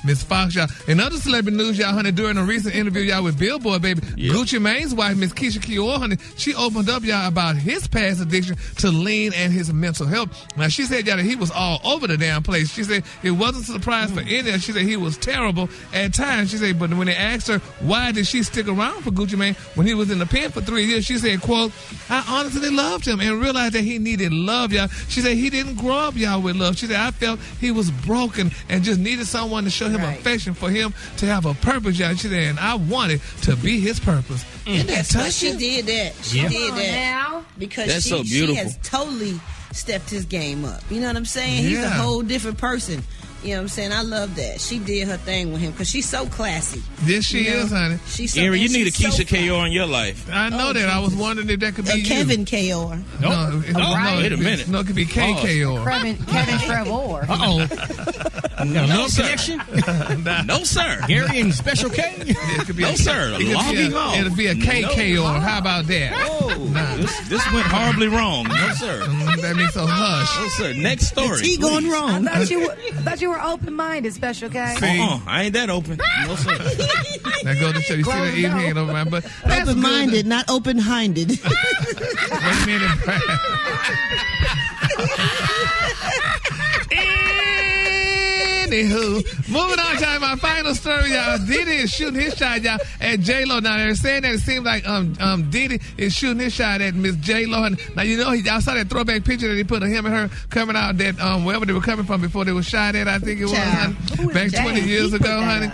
Miss Fox, y'all. In other celebrity news, y'all, honey, during a recent interview, y'all, with Billboard, baby, Gucci Mane's wife, Miss Keisha Kior, honey, she opened up, y'all, about his past addiction to lean and his mental health. Now, she said, y'all, that he was all over the damn place. She said it wasn't a surprise for any. She said he was terrible at times. She said, but when they asked her why did she stick around for Gucci Mane when he was in the pen for 3 years, she said, quote, I honestly loved him and realized that he needed love, y'all. She said he didn't grow up, y'all, with love. She said, I felt he was broken and just needed someone to show him affection for him to have a purpose, y'all. She said, and I wanted to be his purpose. Isn't that touching? She did that. She did that. Now. Because that's so beautiful. She has totally stepped his game up. You know what I'm saying? He's a whole different person. You know what I'm saying? I love that. She did her thing with him because she's so classy. Yes, she is, honey. Gary, you need a Keisha Kior in your life. I know that. I was wondering if that could be Kevin Kior. No, wait a minute. No, it could be K Kior. Kevin Trevor. No connection? No, sir. Gary and Special K? It could be no, sir. It'll be a K Kior. How about that? This went horribly wrong. No, sir. That means so hush. No, sir. Next story. He going wrong. I thought you were open-minded, Special K. I ain't that open. No, sir. Now go to show. You see that evening ain't open mind, but open-minded, not open-hinded. Wait a minute. Anywho, moving on to my final story, y'all. Diddy is shooting his shot, y'all, at J-Lo. Now, they're saying that it seems like Diddy is shooting his shot at Miss J-Lo. Now, y'all saw that throwback picture that he put of him and her coming out that wherever they were coming from before they were shot at, I think it was, honey, back 20 years ago, honey.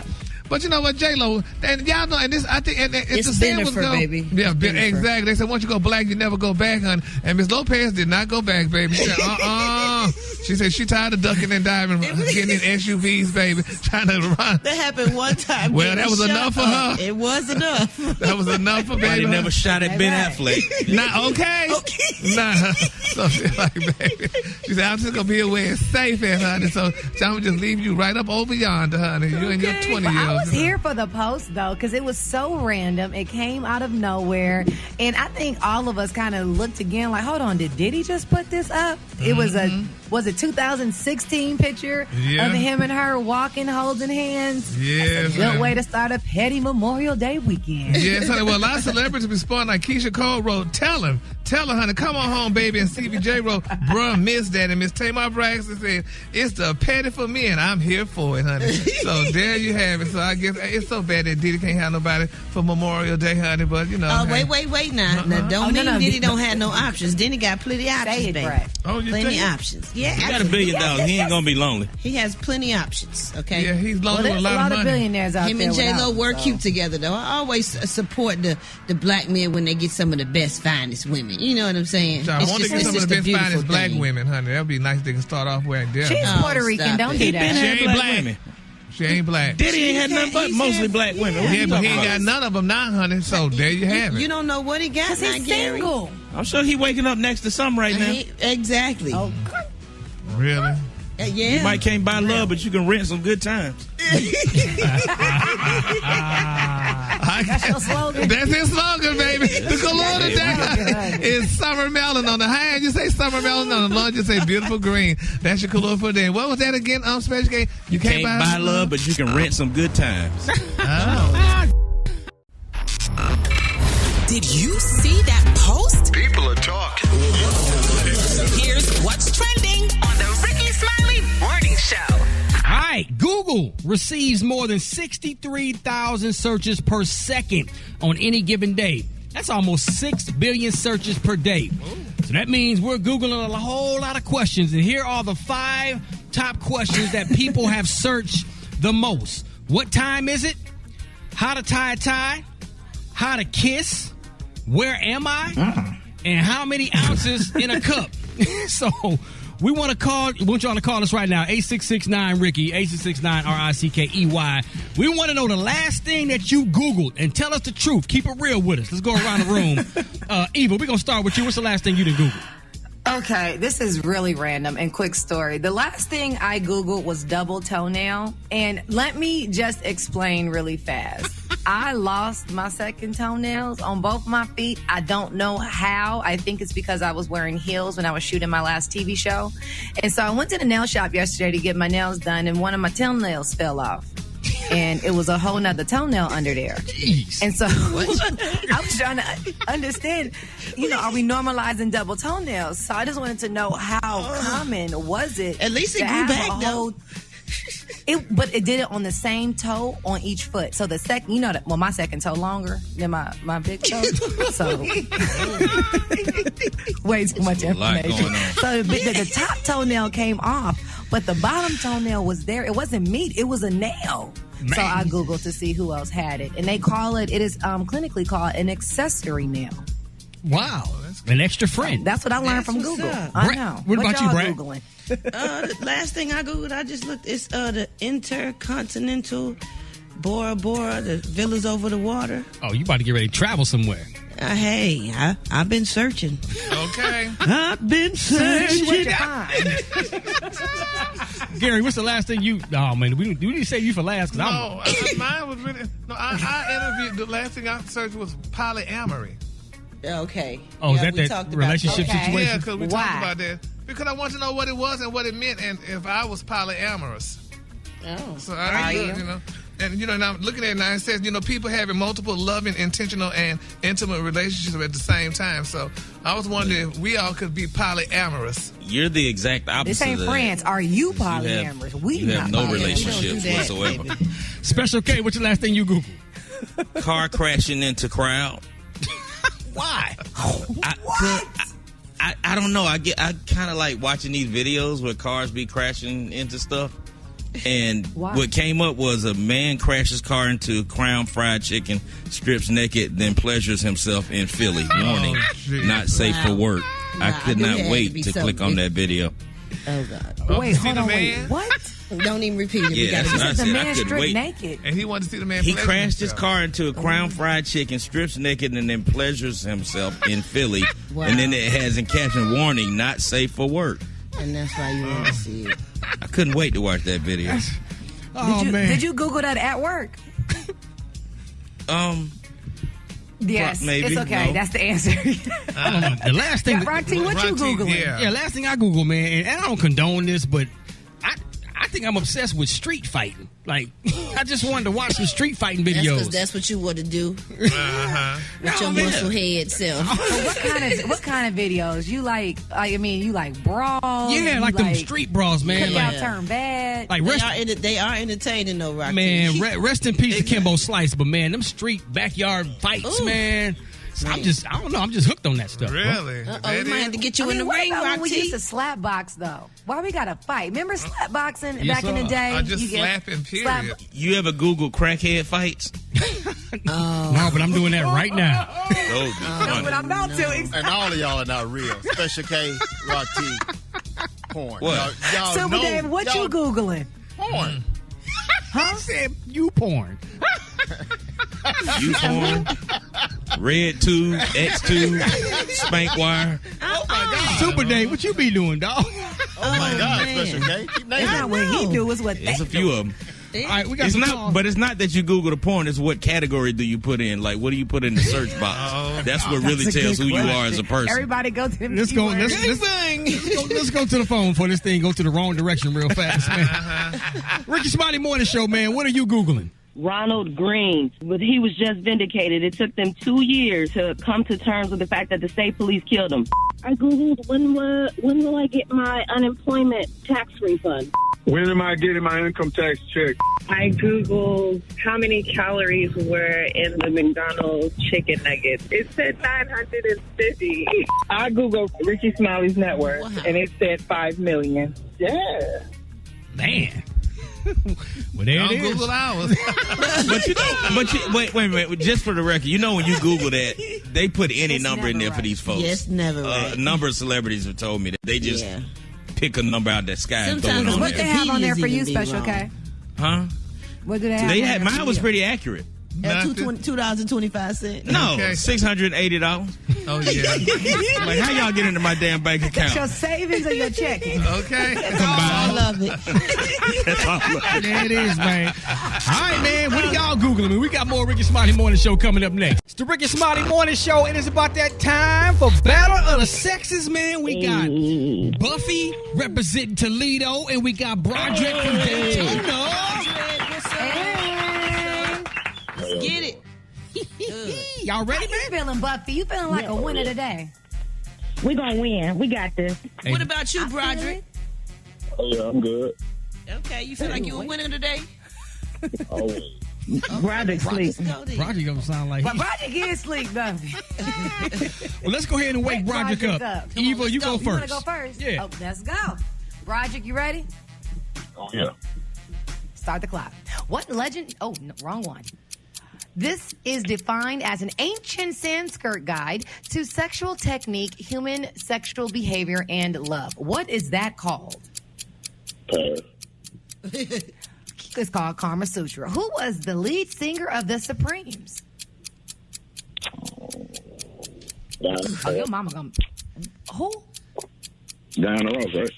But you know what, J-Lo, and y'all know, and this, I think, and it's the same was go. Baby. Yeah, exactly. They said once you go black, you never go back, honey. And Miss Lopez did not go back, baby. She said, She said she tired of ducking and diving, getting in SUVs, baby, trying to run. That happened one time. Well, that was enough for her. It was enough. That was enough for baby. He never shot at Ben Affleck. Nah, okay. Nah. So she's like, baby. She said, I'm just gonna be away and safe at, honey. So I'm gonna just leave you right up over yonder, honey. You and your 20-year-old. I was here for the post though, because it was so random. It came out of nowhere, and I think all of us kind of looked again, like, hold on, did Diddy just put this up? It was was it 2016 picture of him and her walking, holding hands. Yes, That's a good way to start a petty Memorial Day weekend. Yes, honey. Well, a lot of celebrities respond like Keisha Cole wrote, tell her, honey, come on home, baby. And Stevie J wrote, bruh, miss that. And Miss Tamar Braxton said, it's the petty for me, and I'm here for it, honey. So there you have it. So I guess it's so bad that Diddy can't have nobody for Memorial Day, honey. But, you know. Oh, wait now. Now, don't mean Diddy don't have no options. Diddy got plenty options, baby. Oh, you plenty think? options. Yeah, he got $1 billion. He ain't gonna be lonely. He has plenty options. Okay. Yeah, he's lonely with a lot of money. Billionaires out Him there and J-Lo without, work cute together, though. I always support the black men when they get some of the best, finest women. You know what I'm saying? So I want to get some of the best, finest black women, honey. That would be nice. They can start off right there. She's Puerto Rican. Don't do that. She ain't black. She ain't black. Diddy ain't had nothing but mostly black women. Yeah, but he ain't got none of them now, honey. So there you have it. You don't know what he got. Because he's single. I'm sure he waking up next to some right now. Exactly. Oh, really? Yeah. You might can't buy love, but you can rent some good times. That's your slogan. That's his slogan, baby. The cologne today is summer melon. On the high end, you say summer melon. On the low, you say beautiful green. That's your cologne for the day. What was that again? Special K? You can't buy love, but you can rent some good times. Oh. Did you see that post? People are talking. Here's what's trending on the Rickey Smiley Morning Show. All right, Google receives more than 63,000 searches per second on any given day. That's almost 6 billion searches per day. So that means we're Googling a whole lot of questions. And here are the 5 top questions that people have searched the most. What time is it? How to tie a tie? How to kiss? Where am I? And how many ounces in a cup? So we want y'all to call us right now, 8669-RICKEY, 8669-RICKEY. We want to know the last thing that you Googled, and tell us the truth. Keep it real with us. Let's go around the room. Eva, we're going to start with you. What's the last thing you didn't Google? Okay, this is really random and quick story. The last thing I Googled was double toenail. And let me just explain really fast. I lost my second toenails on both my feet. I don't know how. I think it's because I was wearing heels when I was shooting my last TV show. And so I went to the nail shop yesterday to get my nails done, and one of my toenails fell off. And it was a whole nother toenail under there. Jeez. And so I was trying to understand, are we normalizing double toenails? So I just wanted to know how common was it? At least it grew back, though. But it did it on the same toe on each foot. So the second, my second toe longer than my big toe. So way too much information. So the top toenail came off, but the bottom toenail was there. It wasn't meat. It was a nail. Man. So I Googled to see who else had it. And it is clinically called an accessory nail. Wow. An extra friend. That's what I learned from Google. I know. What about you, Brad? Googling? The last thing I Googled, I just looked, it's the Intercontinental Bora Bora, the villas over the water. Oh, you about to get ready to travel somewhere. Hey, I've been searching. Okay. I've been searching. Gary, what's the last thing you... Oh, man, we didn't save you for last. No, mine was really... No, I interviewed... The last thing I searched was polyamory. Okay. Oh, is that relationship situation? Yeah, because we talked about that. Because I want to know what it was and what it meant, and if I was polyamorous. Oh. So I look, and now I'm looking at it now, it says, people having multiple loving, intentional, and intimate relationships at the same time. So I was wondering if we all could be polyamorous. You're the exact opposite. This ain't France. Are you polyamorous? You have no relationships whatsoever. Special K, what's the last thing you Googled? Car crashing into crowd. Why? I don't know. I kind of like watching these videos where cars be crashing into stuff. And what came up was a man crashes car into Crown Fried Chicken, strips naked, then pleasures himself in Philly. Warning, not safe for work. I could not wait to click on that video. Oh, God. Wait, hold on, wait. What? Don't even repeat it. Yeah, that's what I said. The man I couldn't wait. naked. And he wanted to see the man. He crashed his car into a Crown Fried Chicken, strips naked, and then pleasures himself in Philly. Wow. And then it has in caption, warning, not safe for work. And that's why you want to see it. I couldn't wait to watch that video. Man. Did you Google that at work? Yes, Maybe. it's okay. No. That's the answer. I don't know. The last thing. Yeah, Rock T, what you Googling? Yeah, last thing I Google, man, and I don't condone this, but I think I'm obsessed with street fighting. Like, I just wanted to watch some street fighting videos. That's what you want to do. With your muscle head self. What kind of videos? You like you like brawls? Yeah, like them street brawls, man. Y'all Like, turn bad. Like they are entertaining though, Rocky. man, rest in peace to Kimbo Slice, but man, them street backyard fights, man. I don't know. I'm just hooked on that stuff. Really? We might have to get you in the what ring, about when Rocky. we used to slap box though? Why we gotta fight? Remember slap boxing Yes, back in the day? Just You get slapping, period. You ever Google crackhead fights? No, but I'm doing that right now. That's what I'm about to. And all of y'all are not real. Special K, Rock T, porn. What? Y'all Super know, Dave, what you Googling? Porn. Huh? He said you porn. You porn. Red Tube, X2, Spank Wire. Oh my God. Super Dave, what you be doing, dog? Oh my God, Special K. Keep naming It's not what he do, it's what There's they a few of them. All right, we got some calls. But it's not that you Google the porn. It's what category do you put in? Like, what do you put in the search box? That's what really That's a tells good who you question. are as a person. Everybody go to them. Let's go to the phone for this thing. Go to the wrong direction real fast, man. Rickey Smiley Morning Show, man. What are you Googling? Ronald Green, but he was just vindicated. It took them 2 years to come to terms with the fact that the state police killed him. I Googled when will I get my unemployment tax refund? When am I getting my income tax check? I Googled how many calories were in the McDonald's chicken nuggets. It said 950. I Googled Rickey Smiley's net worth, and it said 5 million. Yeah. Man. Well, there it is. Google ours. Wait a minute. Just for the record, you know when you Google that, they put any number in there for these folks. Yes, never right. A number of celebrities have told me that they just pick a number out of the sky and throw it on What there. they have on there for you, Special K? Huh? What do they have? Mine was pretty accurate. $2.25. No, Okay. $680. Oh, yeah. Like, how y'all get into my damn bank That's account? your savings or your checking? Okay. I love it. That's all. There it is, man. All right, man. What are y'all Googling? We got more Rickey Smiley Morning Show coming up next. It's the Rickey Smiley Morning Show, and it's about that time for Battle of the Sexes, man. We got Buffy representing Toledo, and we got Broderick from Daytona. Let's get it. Y'all ready, man? You feeling, Buffy? You feeling like a winner today? We're going to win. We got this. What about you, Broderick? Oh, yeah, I'm good. Okay, you feel like you a winner today? Always. Broderick sleep. Broderick gonna sound like But Broderick is sleep, Buffy. Well, let's go ahead and wake Broderick up. Eva, you go You want first. to go first? Yeah. Oh, let's go. Broderick, you ready? Oh, yeah. Start the clock. What legend? Oh, no, wrong one. This is defined as an ancient Sanskrit guide to sexual technique, human sexual behavior, and love. What is that called? Pass. It's called Kama Sutra. Who was the lead singer of the Supremes? Oh, your mama gonna... Who? Diana Ross, right?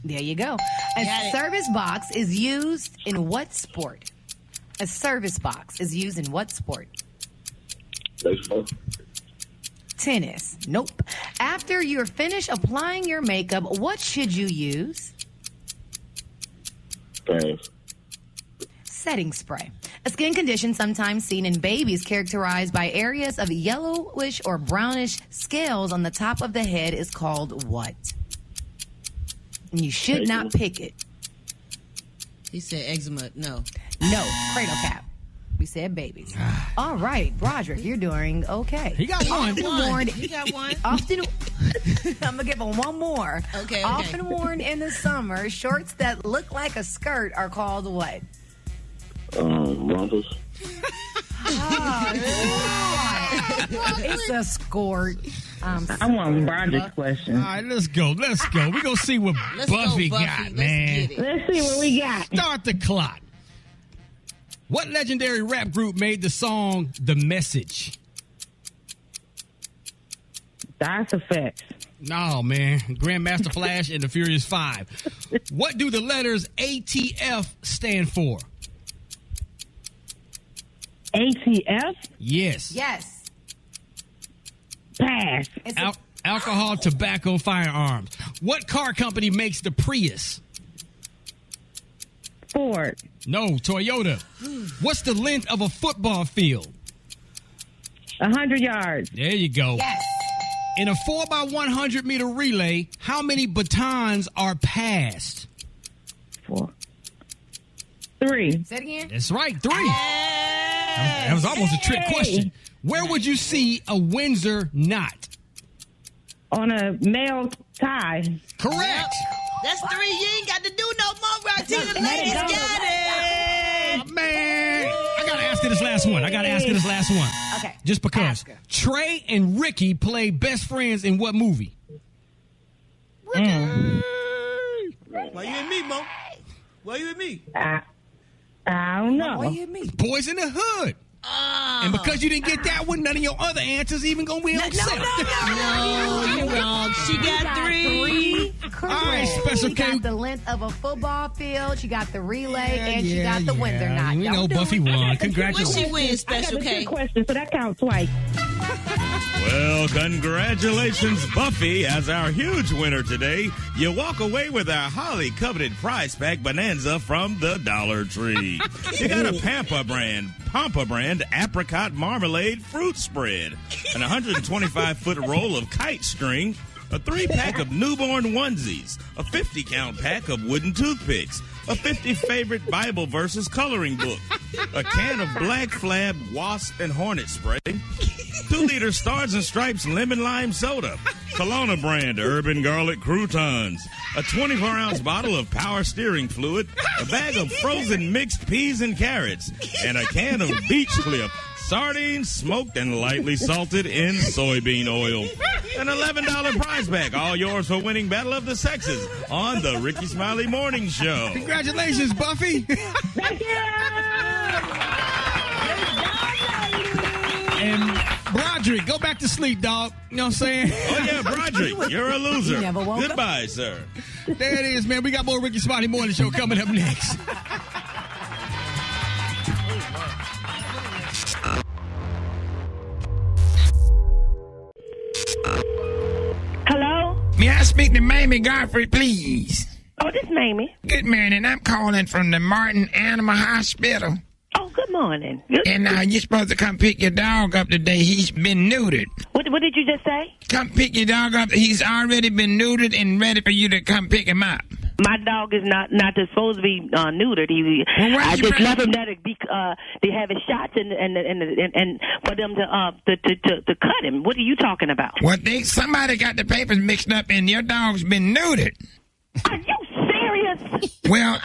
There you go. A service box is used in what sport? A service box is used in what sport? Baseball. Tennis. Nope. After you're finished applying your makeup, what should you use? Pass. Setting spray. A skin condition sometimes seen in babies characterized by areas of yellowish or brownish scales on the top of the head is called what? And you should not pick it. He said eczema. No. No. Cradle cap. We said babies. All right, Broderick, you're doing okay. He got one. Often worn. He got one. Often. I'm gonna give him one more. Okay. Often worn in the summer, shorts that look like a skirt are called what? Rompers. It's a skirt. I want Broderick's question. All right, let's go. We're going to see what Buffy got, man. Let's see what we got. Start the clock. What legendary rap group made the song The Message? That's a fact. No, man. Grandmaster Flash and the Furious Five. What do the letters ATF stand for? ATF? Yes. Yes. Pass. Alcohol, tobacco, firearms. What car company makes the Prius? Ford. No, Toyota. What's the length of a football field? 100 yards. There you go. Yes. In a 4x100 meter relay, how many batons are passed? 4. 3. Say it again. That's right, 3. That was almost a trick question. Where would you see a Windsor knot? On a male tie. Correct. That's 3. You ain't got to do no more, Rocky. The ladies got it. Oh, man. I got to ask you this last one. Okay. Just because. Trey and Ricky play best friends in what movie? Why you and me, Mo? Why you and me? I don't know. Why you hit me? Boys in the Hood. And because you didn't get that one, none of your other answers even going to be upset. No, you're wrong. She got 3. Correct. All right, Special She K. got the length of a football field. She got the relay, and she got the Windsor knot. We know Buffy won. Congratulations. What she win, Special I got a K? trick question, so that counts twice. Well, congratulations, Buffy, as our huge winner today. You walk away with our highly coveted prize pack bonanza from the Dollar Tree. You got a Pampa brand apricot marmalade fruit spread, an 125-foot roll of kite string, a 3-pack of newborn onesies, a 50-count pack of wooden toothpicks, a 50 favorite Bible verses coloring book, a can of Black Flab wasp and hornet spray, 2-liter Stars and Stripes lemon lime soda, Kelowna brand urban garlic croutons, a 24-ounce bottle of power steering fluid, a bag of frozen mixed peas and carrots, and a can of Beach Clip sardines smoked and lightly salted in soybean oil. An $11 prize pack, all yours for winning Battle of the Sexes on the Rickey Smiley Morning Show. Congratulations, Buffy. Thank you. And Broderick, go back to sleep, dog. You know what I'm saying? Oh, yeah, Broderick, you're a loser. He never woke Goodbye, sir. There it is, man. We got more Rickey Smiley Morning Show coming up next. Hello? May I speak to Mamie Godfrey, please? Oh, this is Mamie. Good morning. I'm calling from the Martin Animal Hospital. Oh, good morning. And you're supposed to come pick your dog up today. He's been neutered. What did you just say? Come pick your dog up. He's already been neutered and ready for you to come pick him up. My dog is not supposed to be neutered. I just left him there to have his shots and for them to cut him. What are you talking about? Well, somebody got the papers mixed up and your dog's been neutered. Are you serious? Well,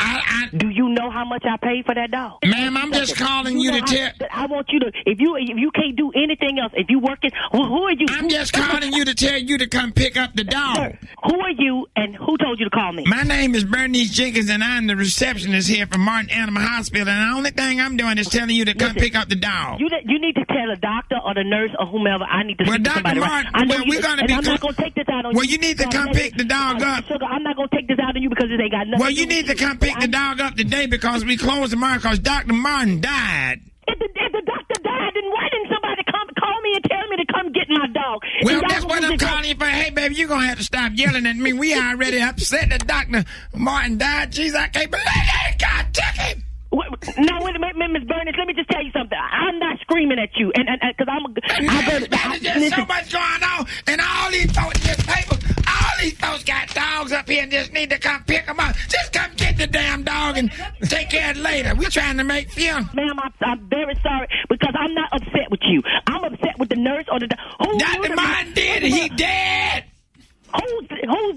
do you know how much I paid for that dog? Ma'am, I'm just calling you to tell. I want you to. If you can't do anything else, if you working, who are you? I'm just calling you to tell you to come pick up the dog. Sir, who are you, and who told you to call me? My name is Bernice Jenkins, and I'm the receptionist here for Martin Animal Hospital. And the only thing I'm doing is telling you to come pick up the dog. You need to tell a doctor or the nurse or whomever. I need to speak to somebody. Martin, right? I'm not going to take this out on you. Well, you need to come pick the dog up. Sugar, I'm not going to take this out on you because it ain't got nothing. Well, you need to come pick the dog up today because we closed tomorrow because Dr. Martin died. If the doctor died, then why didn't somebody call me and tell me to come get my dog? Well, that's what I'm calling you for. Hey, baby, you're going to have to stop yelling at me. We already upset that Dr. Martin died. Jeez, I can't believe that God took him. No, wait a minute, Miss Burnett. Let me just tell you something. I'm not screaming at you, and because there's so much going on, and all these folks in this paper, all these folks got dogs up here and just need to come pick them up. Just come get the damn dog and take care of it later. We're trying to make funeral. Ma'am, I'm very sorry because I'm not upset with you. I'm upset with the nurse or the Dr. Martin did it. He dead. Who's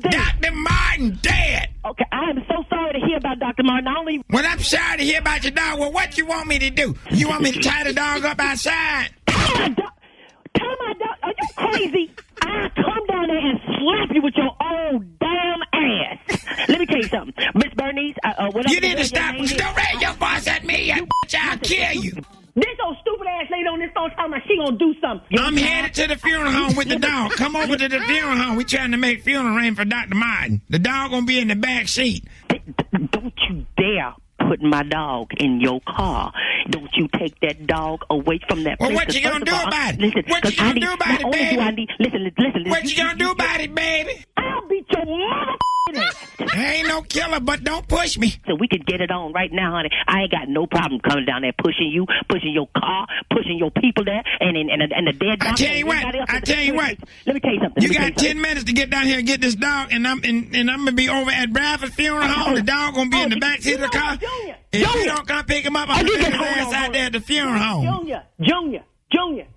dead? Dr. Martin dead. Okay, I am so sorry to hear about Dr. Martin. Well, I'm sorry to hear about your dog. Well, what you want me to do? You want me to tie the dog up outside? Tell my dog, are you crazy? I'll come down there and slap you with your old damn ass. Let me tell you something. Miss Bernice, whatever. You need to stop. Don't raise your voice at me, you bitch. I'll kill you. This old stupid ass lady on this phone talking about she gonna do something. I'm headed to the funeral home with the dog. Come over to the funeral home. We trying to make funeral arrangements for Dr. Martin. The dog gonna be in the back seat. Don't you dare putting my dog in your car. Don't you take that dog away from that place. Well, what you gonna do about it? Listen, What you gonna do about it, baby? Listen. What you gonna do about it, baby? I'll beat your mother. I ain't no killer, but don't push me. So we could get it on right now, honey. I ain't got no problem coming down there pushing you, pushing your car, pushing your people there, and the dead dog. I tell you what. Let me tell you something. You got 10 minutes to get down here and get this dog, and I'm gonna be over at Bradford's funeral home. The dog gonna be in the back seat of the car. If you don't come pick him up, I'm gonna leave his ass out there at the funeral home. Junior.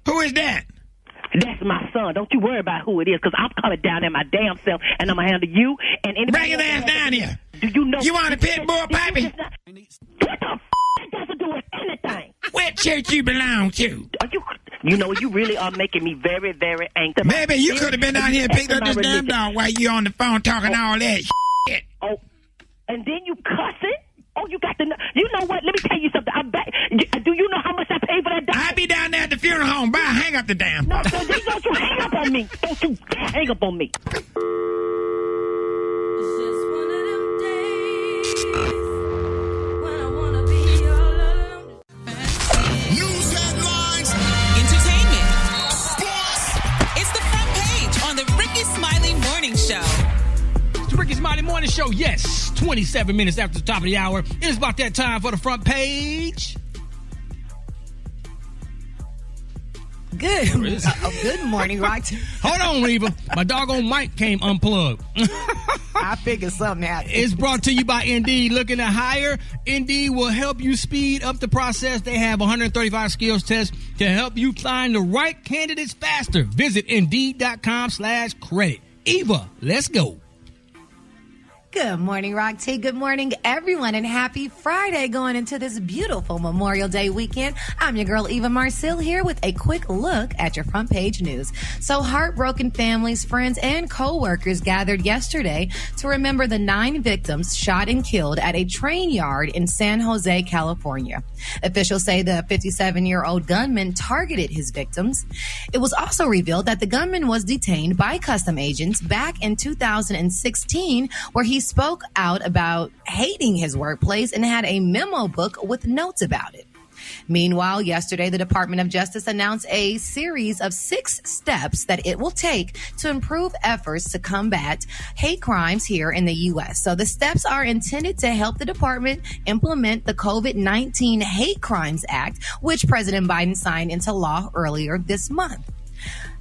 Who is that? That's my son. Don't you worry about who it is, because I'm coming down there my damn self, and I'm going to handle you and anybody. Bring his ass down here. Do you know? You want a pit bull, Pappy? What the f*** does it do with anything? What church you belong to? You know, you really are making me very, very angry. Baby, you could have been down here and picked up this damn dog while you on the phone talking all that shit. Oh, and then you cussing? Oh, you got the... You know what? Let me tell you something. I bet... Do you know how much I paid for that dog? I'll be down there at the funeral home. Bye, hang up the damn phone. No, don't you hang up on me. Don't you hang up on me. News headlines, entertainment, sports. It's the front page on the Rickey Smiley Morning Show. It's the Rickey Smiley Morning Show. Yes, 27 minutes after the top of the hour. It is about that time for the front page. Good. Good morning, Rock. Hold on, Reva. My doggone mic came unplugged. I figured something happened. It's brought to you by Indeed. Looking to hire? Indeed will help you speed up the process. They have 135 skills tests to help you find the right candidates faster. Visit Indeed.com/credit. Eva, let's go. Good morning, Rock T. Good morning, everyone, and happy Friday going into this beautiful Memorial Day weekend. I'm your girl, Eva Marcille, here with a quick look at your front page news. So heartbroken families, friends, and co-workers gathered yesterday to remember the 9 victims shot and killed at a train yard in San Jose, California. Officials say the 57-year-old gunman targeted his victims. It was also revealed that the gunman was detained by custom agents back in 2016, where he spoke out about hating his workplace and had a memo book with notes about it. Meanwhile, yesterday, the Department of Justice announced a series of 6 steps that it will take to improve efforts to combat hate crimes here in the U.S. So the steps are intended to help the department implement the COVID-19 Hate Crimes Act, which President Biden signed into law earlier this month.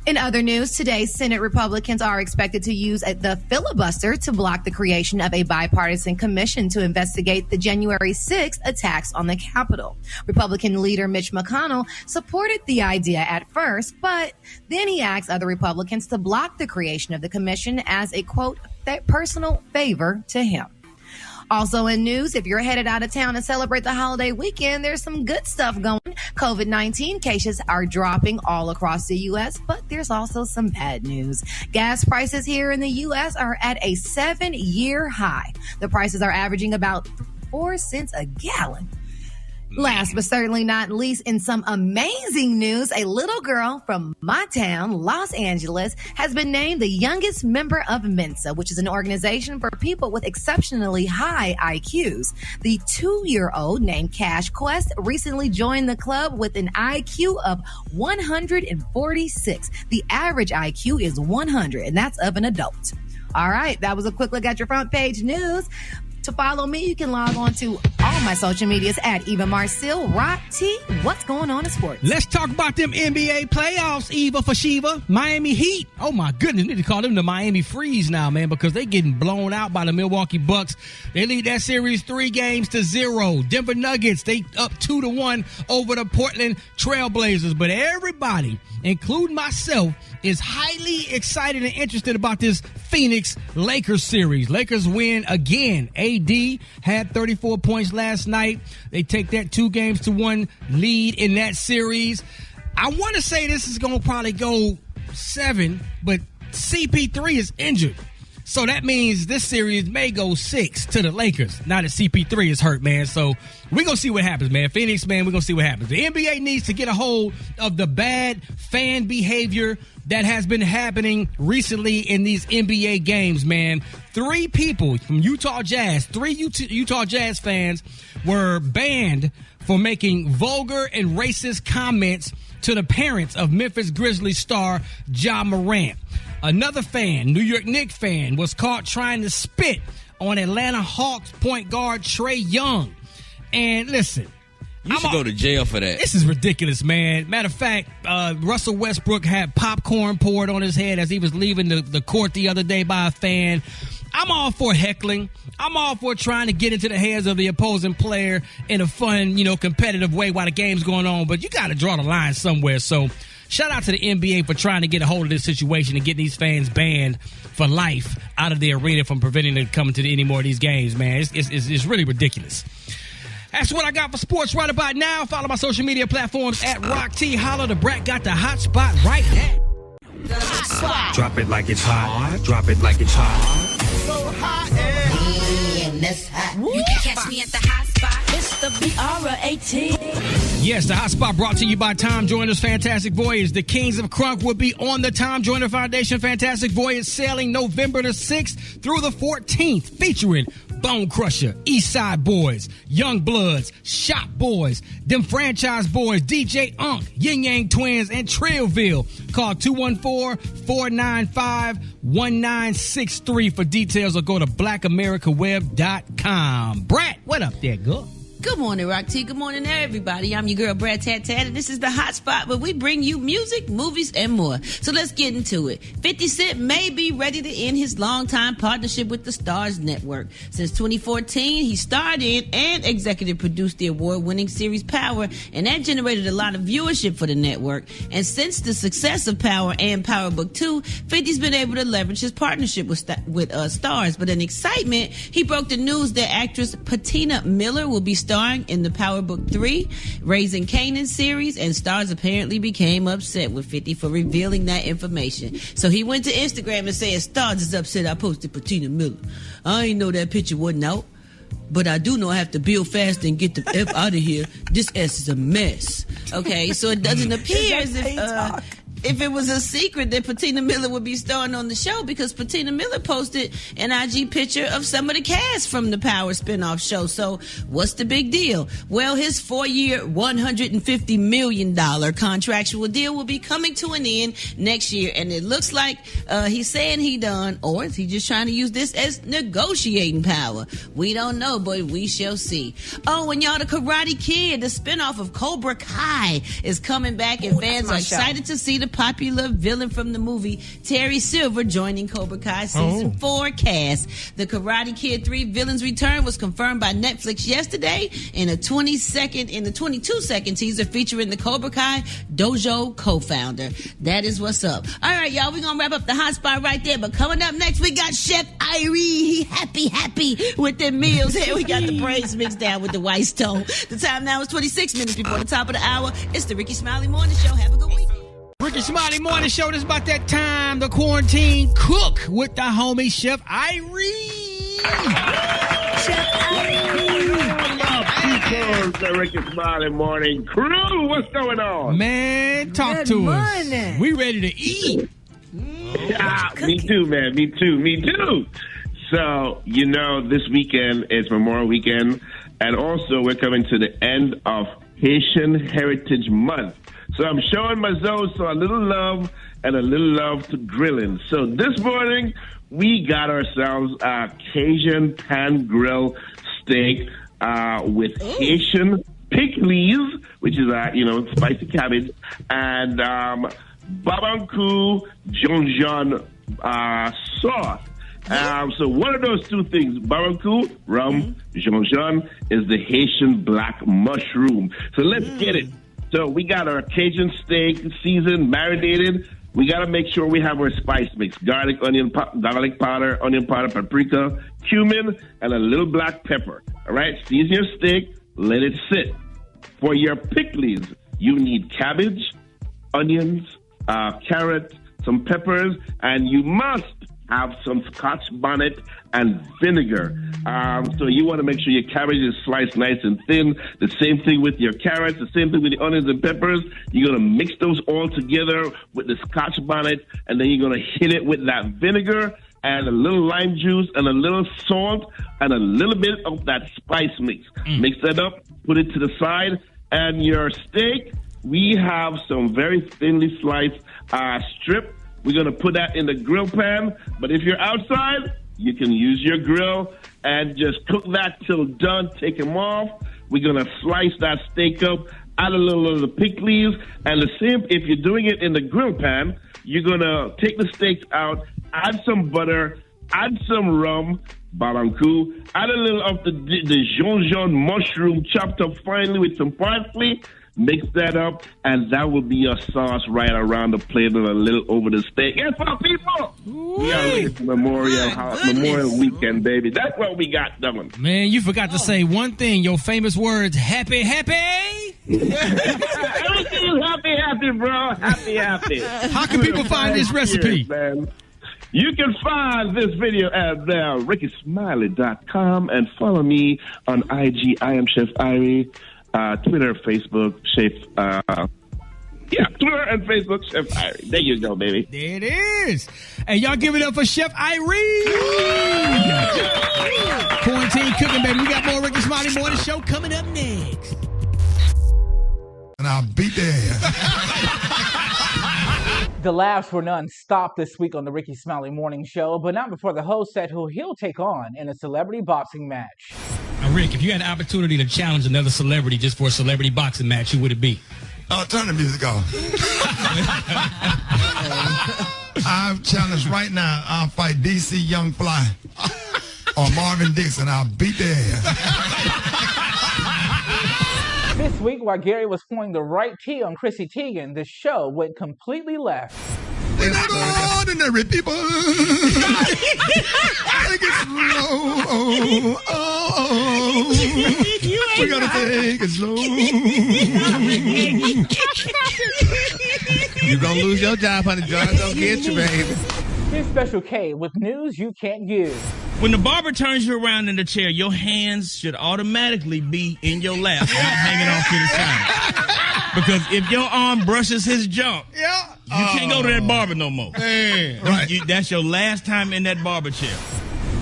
In other news, today, Senate Republicans are expected to use the filibuster to block the creation of a bipartisan commission to investigate the January 6th attacks on the Capitol. Republican leader Mitch McConnell supported the idea at first, but then he asked other Republicans to block the creation of the commission as a, quote, personal favor to him. Also in news, if you're headed out of town to celebrate the holiday weekend, there's some good stuff going. COVID-19 cases are dropping all across the U.S., but there's also some bad news. Gas prices here in the U.S. are at a 7-year high. The prices are averaging about 4 cents a gallon. Last but certainly not least, in some amazing news, a little girl from my town, Los Angeles, has been named the youngest member of Mensa, which is an organization for people with exceptionally high IQs. The 2-year-old named Cash Quest recently joined the club with an IQ of 146. The average IQ is 100, and that's of an adult. All right, that was a quick look at your front page news. To follow me, you can log on to all my social medias at Eva Marcille. Rock T, what's going on in sports? Let's talk about them NBA playoffs, Eva for Shiva. Miami Heat. Oh, my goodness. Need to call them the Miami Freeze now, man, because they getting blown out by the Milwaukee Bucks. They lead that series 3-0. Denver Nuggets, they up 2-1 over the Portland Trailblazers. But everybody, including myself, is highly excited and interested about this Phoenix Lakers series. Lakers win again. AD had 34 points last night. They take that 2-1 lead in that series. I want to say this is going to probably go 7, but CP3 is injured. So that means this series may go 6 to the Lakers. Now that CP3 is hurt, man. So we're going to see what happens, man. Phoenix, man, we're going to see what happens. The NBA needs to get a hold of the bad fan behavior that has been happening recently in these NBA games, man. 3 people from Utah Jazz, 3 Utah Jazz fans were banned for making vulgar and racist comments to the parents of Memphis Grizzlies star Ja Morant. Another fan, New York Knicks fan, was caught trying to spit on Atlanta Hawks point guard Trae Young. And listen, you should go to jail for that. This is ridiculous, man. Matter of fact, Russell Westbrook had popcorn poured on his head as he was leaving the court the other day by a fan. I'm all for heckling. I'm all for trying to get into the hands of the opposing player in a fun, competitive way while the game's going on. But you got to draw the line somewhere. So shout out to the NBA for trying to get a hold of this situation and get these fans banned for life out of the arena from preventing them coming to any more of these games, man. It's really ridiculous. That's what I got for sports right about now. Follow my social media platforms at Rock T. Holla. The Brat got the hot spot right now. The hot spot. Drop it like it's hot. Drop it like it's hot. So hot, and that's hot. You can catch me at the hot spot. It's the BR18. Yes, the hot spot brought to you by Tom Joyner's Fantastic Voyage. The Kings of Crunk will be on the Tom Joyner Foundation Fantastic Voyage sailing November the 6th through the 14th, featuring Bone Crusher, East Side Boys, Young Bloods, Shop Boys, Them Franchise Boys, DJ Unk, Yin Yang Twins, and Trillville. Call 214-495-1963 for details or go to blackamericaweb.com. Brat, what up there, girl? Good morning, Rock T. Good morning, everybody. I'm your girl, Brad Tat Tat, and this is the hot spot where we bring you music, movies, and more. So let's get into it. 50 Cent may be ready to end his longtime partnership with the Starz Network. Since 2014, he starred in and executive produced the award-winning series Power, and that generated a lot of viewership for the network. And since the success of Power and Power Book 2, 50's been able to leverage his partnership with Starz. But in excitement, he broke the news that actress Patina Miller will be starring in the Power Book 3 Raising Kanan series, and Starz apparently became upset with 50 for revealing that information. So he went to Instagram and said, Starz is upset I posted Patina Miller. I ain't know that picture wasn't out, but I do know I have to build fast and get the F out of here. This S is a mess. Okay, so it doesn't appear as if it was a secret that Patina Miller would be starring on the show, because Patina Miller posted an IG picture of some of the cast from the Power spinoff show. So what's the big deal? Well, his 4-year, $150 million contractual deal will be coming to an end next year. And it looks like he's saying he done, or is he just trying to use this as negotiating power? We don't know, but we shall see. Oh, and y'all, the Karate Kid, the spinoff of Cobra Kai, is coming back, and fans are excited to see the popular villain from the movie Terry Silver joining Cobra Kai season 4 cast. The Karate Kid 3 Villains Return was confirmed by Netflix yesterday in the 22-second teaser featuring the Cobra Kai Dojo co-founder. That is what's up. All right, y'all, we're gonna wrap up the hot spot right there, but coming up next, we got Chef Irie. He happy with them meals. Here we got the praise mixed down with the white stone. The time now is 26 minutes before the top of the hour. It's the Rickey Smiley Morning Show. Have a good week. Rickey Smiley Morning Show. This is about that time. The quarantine cook with the homie Chef Irie. Chef Irie. The Rickey Smiley Morning Crew. What's going on? Man, talk to us. We ready to eat. Yeah, me too, man. Me too. So, this weekend is Memorial Weekend, and also we're coming to the end of Haitian Heritage Month. So I'm showing my zones a little love and a little love to grilling. So this morning, we got ourselves a Cajun pan grill steak with Haitian pickles, which is, spicy cabbage, and Babankou Jonjon sauce. So one of those two things, Babankou, rum, Jonjon, is the Haitian black mushroom. So let's get it. So we got our Cajun steak seasoned, marinated. We got to make sure we have our spice mix: garlic powder, onion powder, paprika, cumin, and a little black pepper. All right, season your steak, let it sit. For your pickles, you need cabbage, onions, carrots, some peppers, and you must have some Scotch bonnet and vinegar. So you want to make sure your cabbage is sliced nice and thin. The same thing with your carrots, the same thing with the onions and peppers. You're going to mix those all together with the Scotch bonnet, and then you're going to hit it with that vinegar and a little lime juice and a little salt and a little bit of that spice mix. Mix that up, put it to the side, and your steak, we have some very thinly sliced strip. We're going to put that in the grill pan, but if you're outside, you can use your grill and just cook that till done. Take them off. We're going to slice that steak up, add a little of the pickles, and the same, if you're doing it in the grill pan, you're going to take the steaks out, add some butter, add some rum, balankou, add a little of the Dijon mushroom chopped up finely with some parsley. Mix that up, and that will be your sauce right around the plate and a little over the steak. Guess what, people? We are ready for Memorial Weekend, baby. That's what we got done. Man, you forgot to say one thing. Your famous words, happy, happy. Happy, happy, bro. Happy, happy. How can people find this recipe? Man. You can find this video at RickySmiley.com and follow me on IG. I am Chef Irie. Twitter, Facebook, Chef. Twitter and Facebook, Chef Irie. There you go, baby. There it is. And y'all give it up for Chef Irie. Quarantine cooking, baby. We got more Rickey Smiley Morning Show coming up next. And I'll beat their ass. The laughs were non-stop this week on the Rickey Smiley Morning Show, but not before the host said who he'll take on in a celebrity boxing match. Now, Rick, if you had the opportunity to challenge another celebrity just for a celebrity boxing match, who would it be? Oh, turn the music off. I've challenged right now. I'll fight DC Young Fly or Marvin Dixon. I'll beat their ass. This week, while Gary was pouring the right tea on Chrissy Teigen, the show went completely left. We're not ordinary people. Take it slow. We gotta take it slow. You're gonna lose your job, honey. John, don't get you, baby. Here's Special K with news you can't use. When the barber turns you around in the chair, your hands should automatically be in your lap, not hanging off to the side. Because if your arm brushes his junk, you can't go to that barber no more. Right. That's your last time in that barber chair.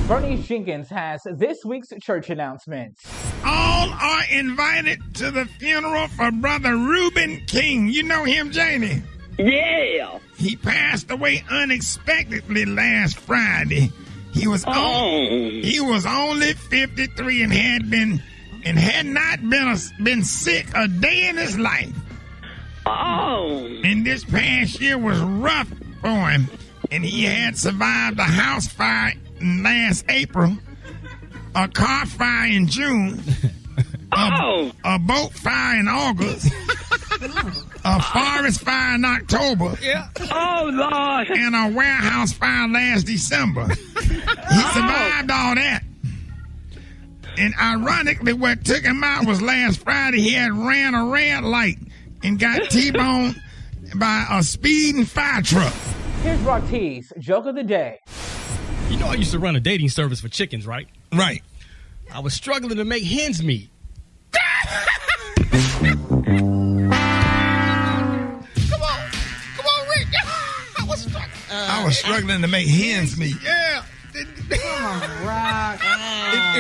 Bernice Jenkins has this week's church announcements. All are invited to the funeral for Brother Reuben King. You know him, Janie? Yeah. He passed away unexpectedly last Friday. He was only 53 and had not been sick a day in his life. And this past year was rough for him. And he had survived a house fire last April, a car fire in June, a boat fire in August, a forest fire in October, Oh, Lord. and a warehouse fire last December. He survived all that. And ironically, what took him out was last Friday he had ran a red light and got T-boned by a speeding fire truck. Here's Rock T's joke of the day. You know I used to run a dating service for chickens, right? Right. I was struggling to make hens meet. Come on, Rick. I was struggling to make hens meet. Yeah. It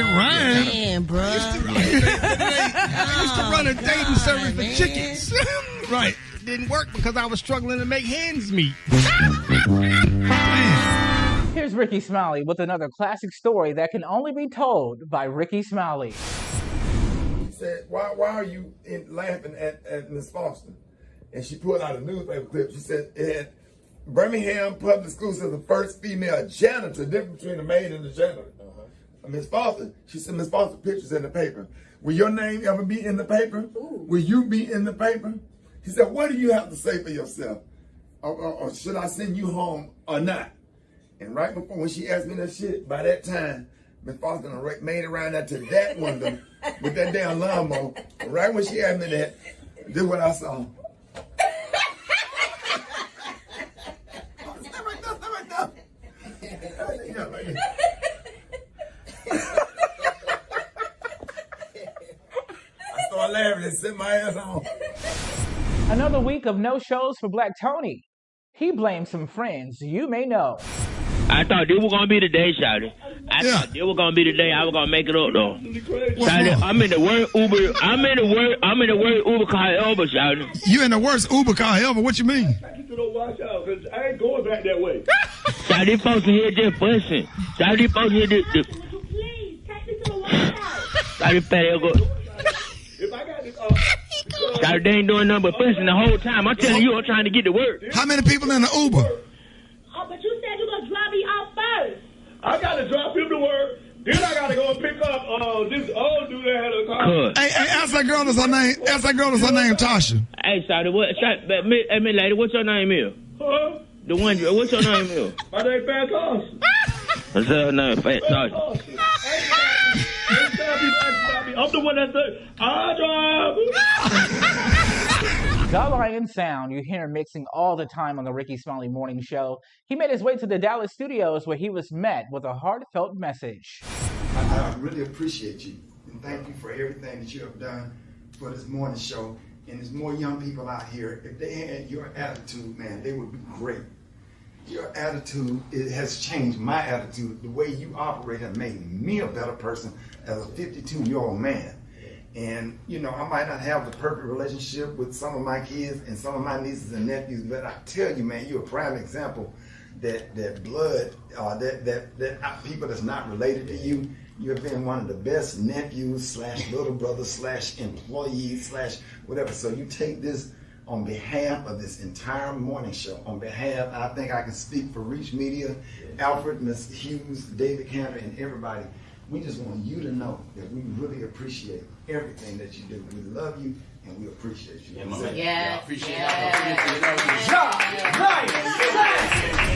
rhymed. Man, bro. I used to run a dating service for chickens. Right. It didn't work because I was struggling to make hens meet. Here's Rickey Smiley with another classic story that can only be told by Rickey Smiley. She said, why are you laughing at Miss Foster? And she pulled out a newspaper clip. She said it had Birmingham Public Schools is the first female janitor, difference between the maid and the janitor. Miss Foster, she said, Miss Foster, pictures in the paper. Will your name ever be in the paper? Ooh. Will you be in the paper? He said, what do you have to say for yourself? Or should I send you home or not? And right before when she asked me that shit, by that time, Miss Foster made around that to that window with that damn lawnmower. And right when she asked me that, this is what I saw. they sent my ass home. Another week of no shows for Black Tony. He blames some friends you may know. I thought this was gonna be the day, Shawty. I thought this was gonna be the day I was gonna make it up though. Shawty, I'm in the word Uber. I'm in the word Uber car ever, Shawty. You in the worst Uber car ever? What you mean? You don't watch out, cause I ain't going back that way. Shawty, these folks in here just fussing. Shawty, these folks here just. Please take me to the watch out. Shawty, fat go. If I got this, Shawty, they ain't doing nothing but fussing the whole time. I'm telling you, I'm trying to get to work. How many people in the Uber? Oh, but you said you gonna drop me off first. I gotta drop him to work. Then I gotta go and pick up this old dude that had a car. Hey, ask that girl that's her name. Ask that girl that's her name, Tasha. Hey, Shawty, hey, lady, what's your name is? Huh? The one. What's your name is? My name Fat Tasha. What's her name? Fat Tasha. I'm the one that said I drive. The Lion Sound you hear him mixing all the time on the Rickey Smiley Morning Show. He made his way to the Dallas studios where he was met with a heartfelt message. I really appreciate you and thank you for everything that you have done for this morning show. And there's more young people out here. If they had your attitude, man, they would be great. Your attitude, it has changed my attitude. The way you operate has made me a better person as a 52-year-old man. And, you know, I might not have the perfect relationship with some of my kids and some of my nieces and nephews, but I tell you, man, you're a prime example that blood, that people that's not related to you, you have been one of the best nephews / little brothers / employees / whatever. So you take this on behalf of this entire morning show, on behalf, I think I can speak for Reach Media, Alfred, Ms. Hughes, David Cantor, and everybody. We just want you to know that we really appreciate everything that you do. We love you and we appreciate you.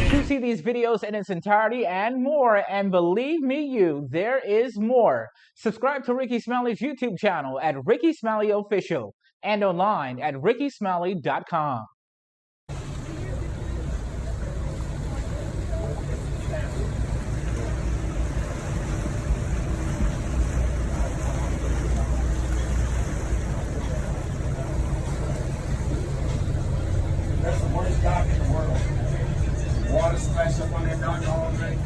To see these videos in its entirety and more, and believe me you, there is more. Subscribe to Rickey Smiley's YouTube channel at Rickey Smiley Official and online at rickysmiley.com. That's the worst dock in the world. Water splash up on that dock all day.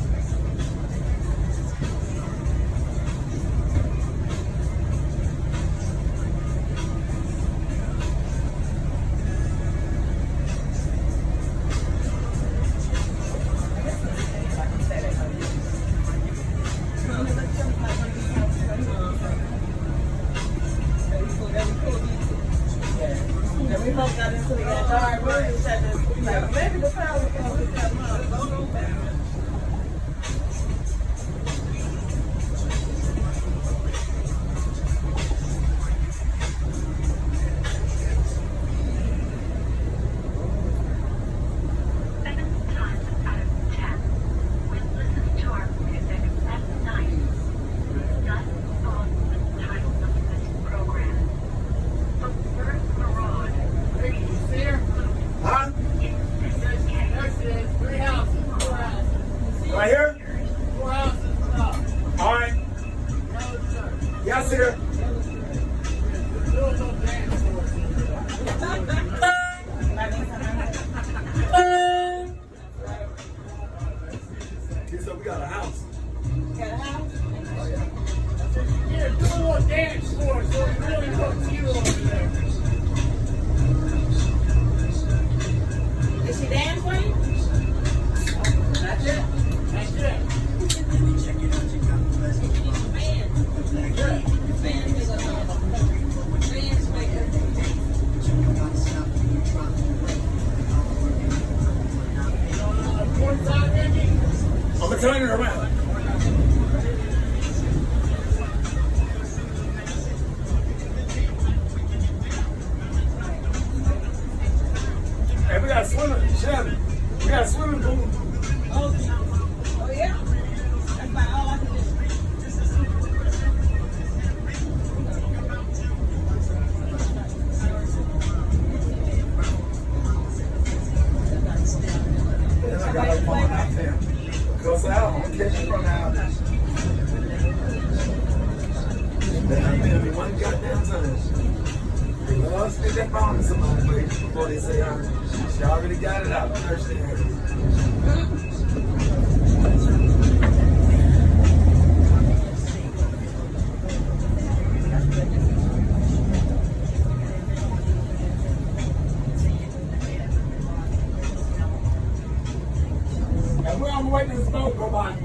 Right here? 4 houses. All right. Yeah, I see her. So we got a house. Got a house? Oh, yeah. Yeah, do a little dance floor so it really hooks you over there. Is she dance for you? That's it. That's it. I'm gonna turn it around. Hey, we got a swimming, Shelby. We got a swimming pool. Oh yeah? That's about all I can do. And I got a woman out there. Goes out, I'm gonna catch you from the house. Then I'm gonna be one goddamn time. love to stick that phone in somebody's face before they say, she already got it out. And we're on the way to the smoke, go by.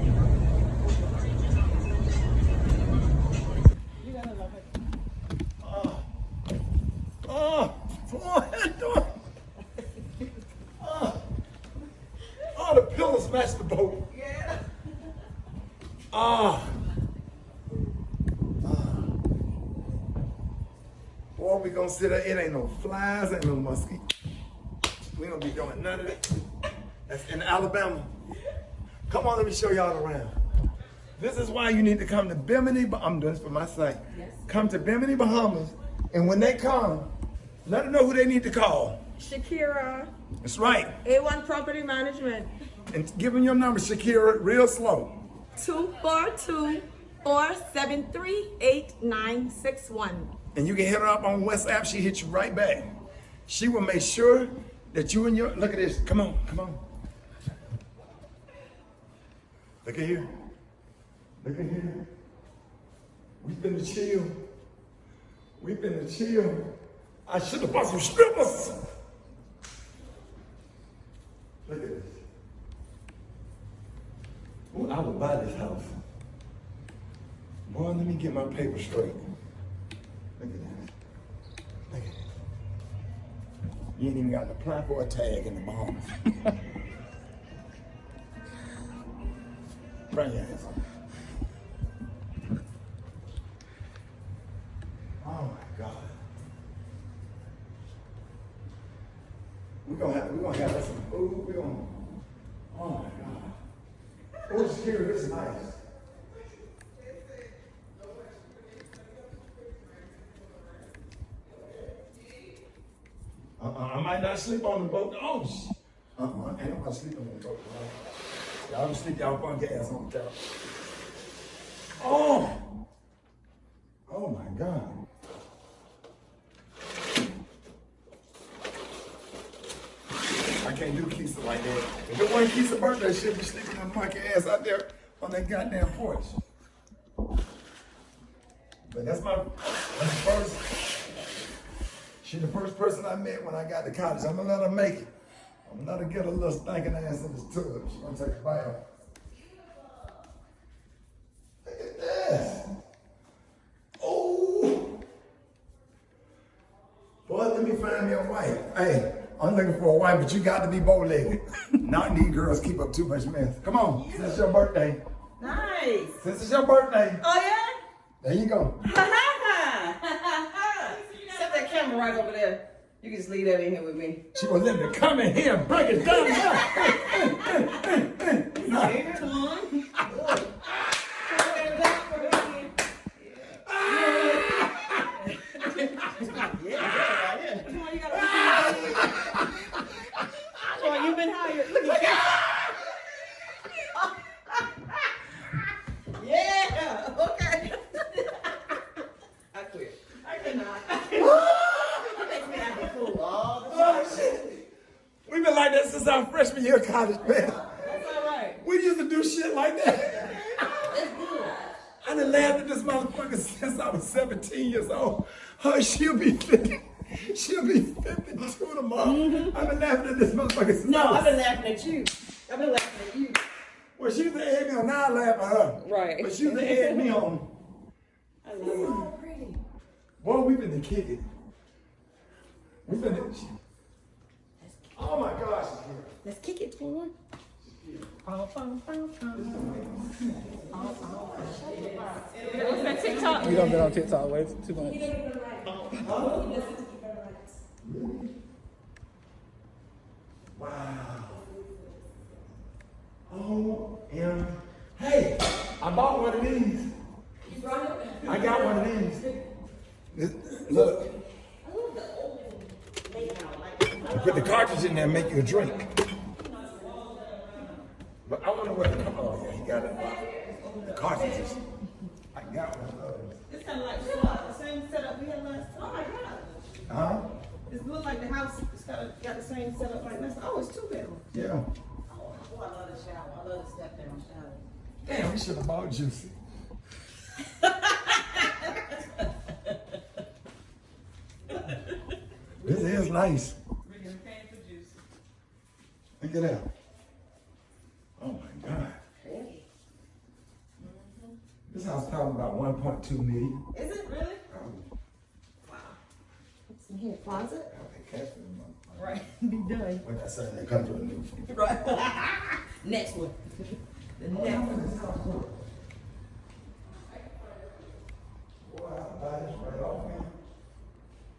Oh, the pillow smashed the boat. Yeah. Boy, we gonna sit there. It ain't no flies, ain't no mosquitoes. We gonna be doing none of that. That's in Alabama. Come on, let me show y'all around. This is why you need to come to Bimini. I'm doing this for my site. Yes. Come to Bimini, Bahamas, and when they come, let them know who they need to call. Shakira. That's right. A1 Property Management. And give them your number, Shakira, real slow. 242-473-8961. And you can hit her up on WhatsApp. She hit you right back. She will make sure that you and your, look at this. Come on, come on. Look at here. Look at here. We've been to chill. We've been to chill. I should have bought some strippers. Look at this. Ooh, I would buy this house. Boy, let me get my paper straight. Look at that. Look at that. You ain't even got to apply for a tag in the Bahamas. Bring your hands on. Oh my God. We're gonna have some food. Oh my God. Oh, Shakira, this is nice. I might not sleep on the boat. Oh, I ain't gonna sleep on the boat. Y'all can sleep y'all funky ass on the couch. Oh my God. I can't do Keisha like that. If it wasn't Keisha's birthday, she'd be sleeping her monkey ass out there on that goddamn porch. But that's the first. She's the first person I met when I got to college. I'm gonna let her make it. I'm gonna let her get a little stinking ass in this tub. She's gonna take a bath. Look at this. Oh. Boy, let me find me a wife. Hey, I'm looking for a wife, but you got to be bow-legged. Not these girls keep up too much mess. Come on, since it's your birthday. Nice. Since it's your birthday. Oh, yeah? There you go. Set that camera right over there. You can just leave that in here with me. She gonna let me come in here and break it down. Come on. You've been hired. Look at that. Yeah. Okay. I quit. I cannot. We've been like that since our freshman year of college, man. That's all right. We used to do shit like that. That's good. I done laughed at this motherfucker since I was 17 years old. She'll be 50. She'll be 52 tomorrow. Mm-hmm. I've been laughing at this motherfucker since I've been laughing at you. I've been laughing at you. Well, she used to add me on. Now I laugh at her. Right. But she used to add me on. I love it. So pretty. Boy, we've been to kick it. We've been to... Oh my gosh. Let's kick it, boy. What's that TikTok? We don't get on TikTok. Wait too much. Wow. Oh, and hey, I bought one of these. I got one of these. Look. Put the cartridge in there and make you a drink. But I wonder where the he got it. The cartridges. I got one of those. It's kind of like the same setup we had last time. Oh my God. Huh? It looks like the house got the same setup like this. Oh, it's 2 bedrooms. Yeah. Oh, I love the shower. I love the step down shower. Damn, we should have bought Juicy. This is nice. Look at that. Oh my God. This house probably about 1.2 million. Is it really? Wow. What's in here? Closet? Right. Be done. What that say? That comes with a new one. Right. Next one. The next one.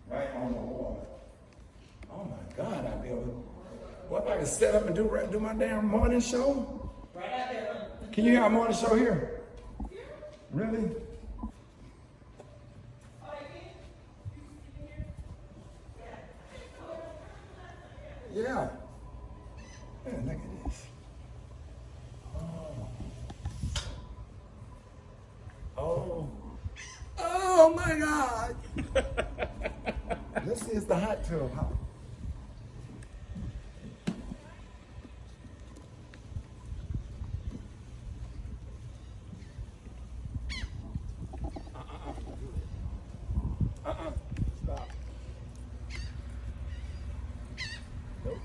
Right on the wall. Oh my God, I'll be able to. What, I can set up and do my damn morning show? Right out there. Can you have a morning show here? Really? Yeah. Man, look at this. Oh. Oh my God. Let's see, it's the hot tub, huh? Stop. Nope.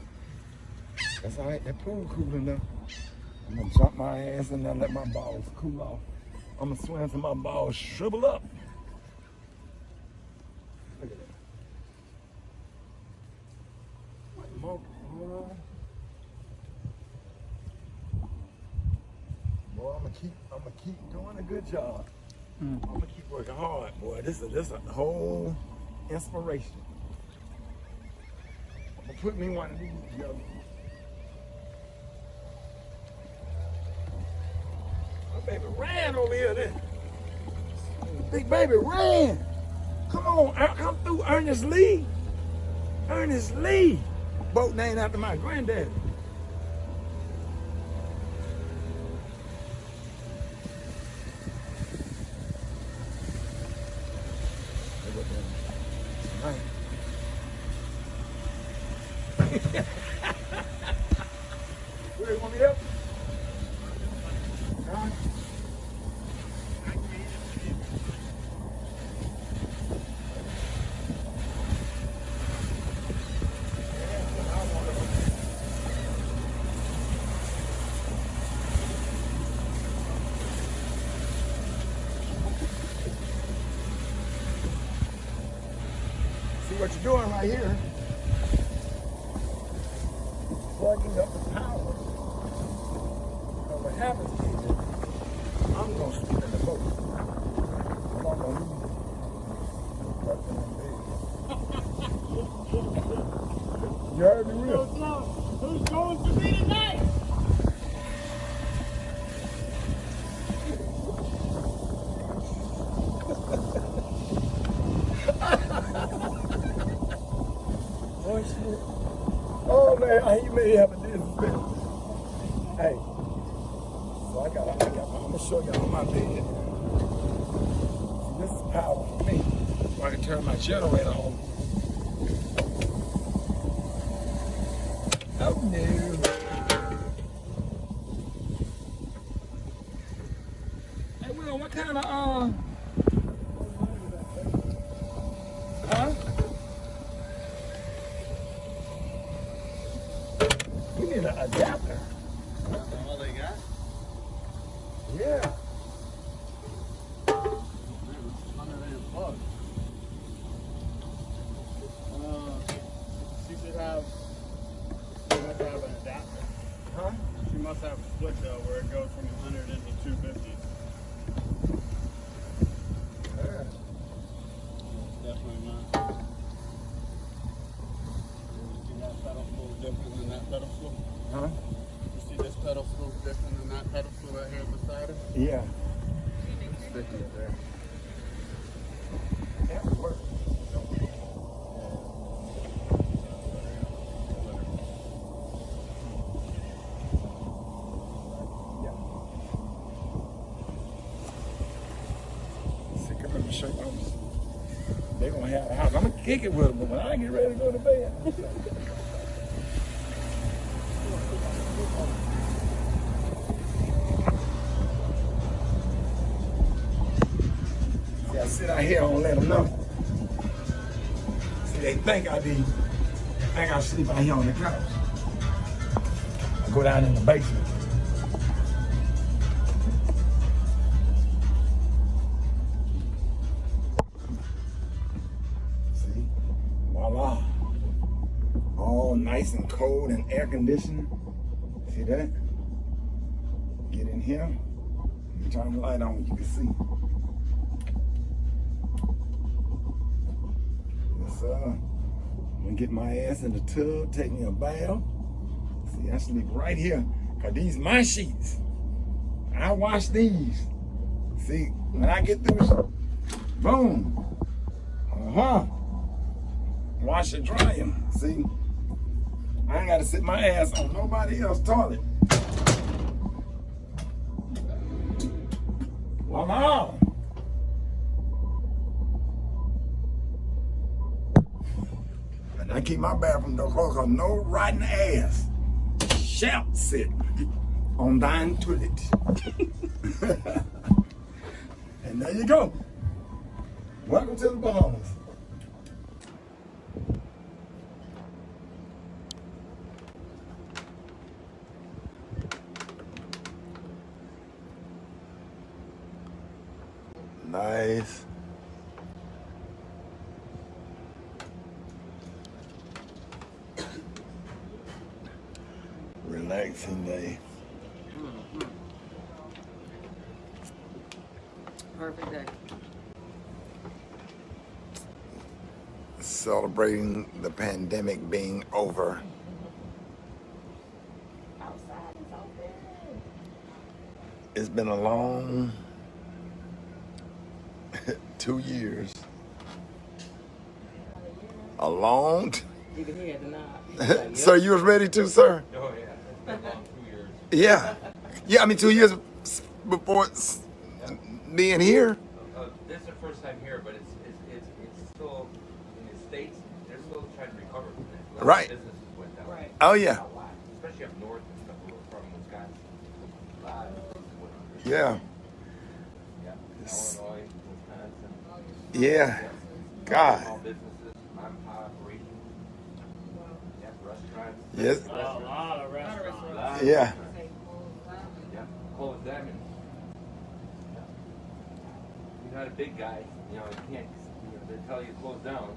That's all right. That pool cool enough. I'm gonna jump my ass in there and let my balls cool off. I'm gonna swim till my balls shrivel up. Look at that. What more? Boy, I'm gonna keep doing a good job. I'm gonna keep working hard, boy. This is a whole inspiration. I'm gonna put me one of these together. My baby ran over here then. Big baby ran. Come on, come through, Ernest Lee. Ernest Lee. Boat named after my granddaddy. Where you want me to help? Huh? See what you're doing right here? Plugging up the power. Now what happens is, I'm going to sleep in the boat. I'm not going to leave. You heard me real? Who's going to me tonight? Oh, shit. Oh man, you may have a disrespect. Hey, so I'm gonna show y'all my bed. This is power for me. So I can turn my generator on. Oh no. Hey Will, what kind of huh? We need an adapter. That's all they got? Yeah. She should have, she must have an adapter. Huh? She must have a split though where it goes from 100 into 250. Yeah. Definitely not. You see that pedal flow different than that pedal flow? Huh? You see this pedal flow different than that pedal flow right here beside it? Yeah. Stick it there. That would work. Yeah. See, come let me show you. They're gonna have the house. I'm gonna kick it with them, but when I get ready to go to bed. See, I sit out here, I don't let them know. See, they think I sleep out here on the couch. I go down in the basement. See, voila. All nice and cold and air conditioned. See that? Get in here. Turn the light on, you can see. Yes, sir. I'm gonna get my ass in the tub, take me a bath. See, I sleep right here, cause these my sheets. I wash these. See, when I get through, boom. Wash and dry them. See, I ain't gotta sit my ass on nobody else's toilet. Voila. And I keep my bathroom door closed, cause no rotten ass shall sit on thine toilet. And there you go. Welcome to the Bahamas. Nice. Relaxing day. Perfect day. Celebrating the pandemic being over. It's been a long 2 years. A long. You can hear the nod. Sir, you was ready to, sir? Oh yeah, it's been a long 2 years. Yeah. Yeah, I mean 2 years before being here. This is the first time here, but it's still in the States. They're still trying to recover from that. Right. Businesses went down. Right. Oh yeah. Especially up north and stuff from Wisconsin. A lot of businesses went down. Yeah. Illinois, Wisconsin. Yeah. God. Small businesses, mom-and-pop operations. Yeah, restaurants. Yes. A lot of restaurants. Yeah. Yeah. Close them and you're not a big guy, you can't, they tell you to close down.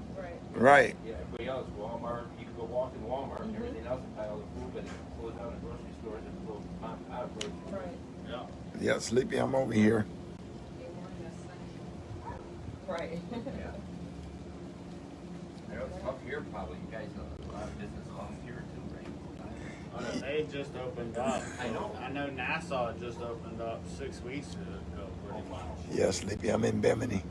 Right. Yeah, everybody else, Walmart, you can go walk in Walmart and everything else and buy all the food, but close down the grocery stores and close mom and pop operations. Yeah. Yeah, Sleepy, I'm over here. Right. Yeah. I know it's tough here probably. You guys know a lot of business lost here too, right? They just opened up. I know. I know Nassau just opened up 6 weeks ago. Pretty much. Yeah, Sleepy, I'm in Bimini.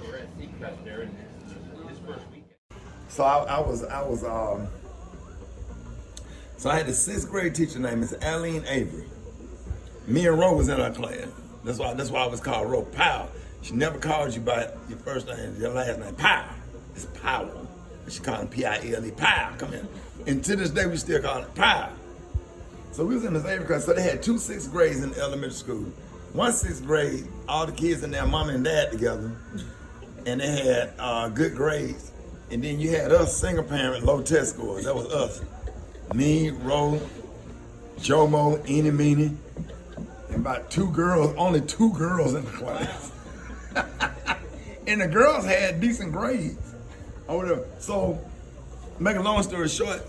We're at Seacrest there, and this is his first weekend. So so I had a 6th grade teacher named Miss Aline Avery. Me and Ro was in our class. That's why I was called Ro Powell. She never called you by your first name, your last name. Powell. It's Powell. She called him P-I-L-E. Powell, come in. And to this day, we still call it Powell. So we was in Miss Avery class. So they had 2 6th grades in elementary school. One 6th grade, all the kids and their mom and dad together. And they had good grades. And then you had us, single parent, low test scores. That was us. Me, Ro, Jomo, Eenie Meenie. And about 2 girls, only 2 girls in the class. And the girls had decent grades. So, make a long story short,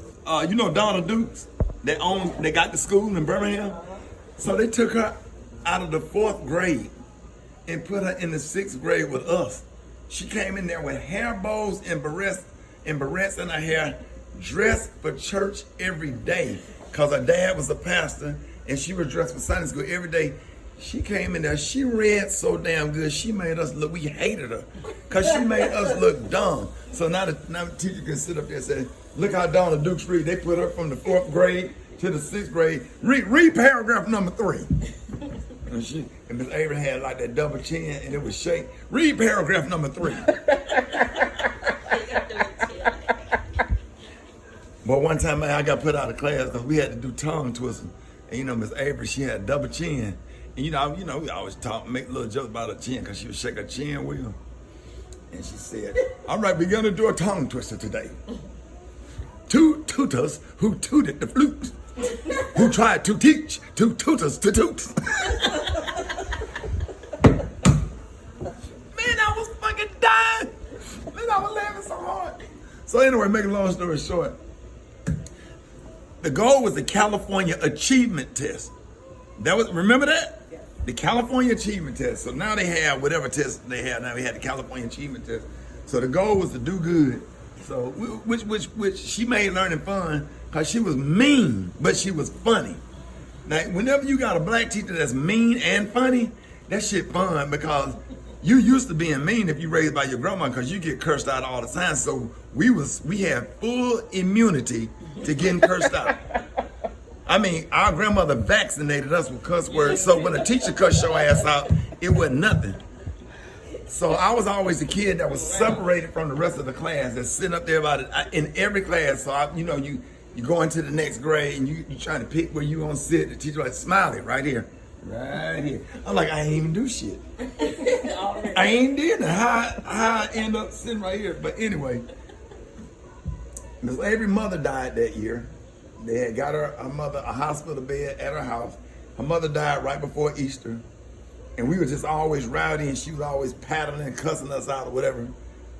you know Donna Dukes? They got the school in Birmingham. So they took her out of the 4th grade and put her in the 6th grade with us. She came in there with hair bows and barrettes in her hair, dressed for church every day. Cause her dad was a pastor and she was dressed for Sunday school every day. She came in there, she read so damn good, she made us look, we hated her. Cause she made us look dumb. So now the teacher can sit up there and say, look how Donna Dukes read. They put her from the 4th grade to the 6th grade. Read paragraph number 3. And Miss Avery had like that double chin, and it was shake. Read paragraph number 3. But one time I got put out of class because we had to do tongue twisting. And Miss Avery, she had double chin. And we always make little jokes about her chin because she would shake her chin wheel. And she said, all right, we're going to do a tongue twister today. 2 tutors who tooted the flute, who tried to teach 2 tutors to toot. Man, I was fucking dying. Man, I was laughing so hard. So anyway, making a long story short, the goal was the California Achievement Test. Remember that? The California Achievement Test. So now they have whatever test they have. Now we had the California Achievement Test. So the goal was to do good. So which she made learning fun because she was mean, but she was funny. Now, whenever you got a black teacher that's mean and funny, that shit fun because you used to being mean if you raised by your grandma because you get cursed out all the time. So we had full immunity to getting cursed out. I mean, our grandmother vaccinated us with cuss words, so when a teacher cussed your ass out, it wasn't nothing. So I was always the kid that was separated from the rest of the class, that's sitting up there about it in every class. So you go into the next grade and you trying to pick where you gonna sit. The teacher like, Smiley, right here. Right here. I'm like, I ain't even do shit. I ain't did that. How I end up sitting right here. But anyway, Miss Avery's mother died that year. They had got her mother a hospital bed at her house. Her mother died right before Easter. And we were just always rowdy and she was always paddling and cussing us out or whatever.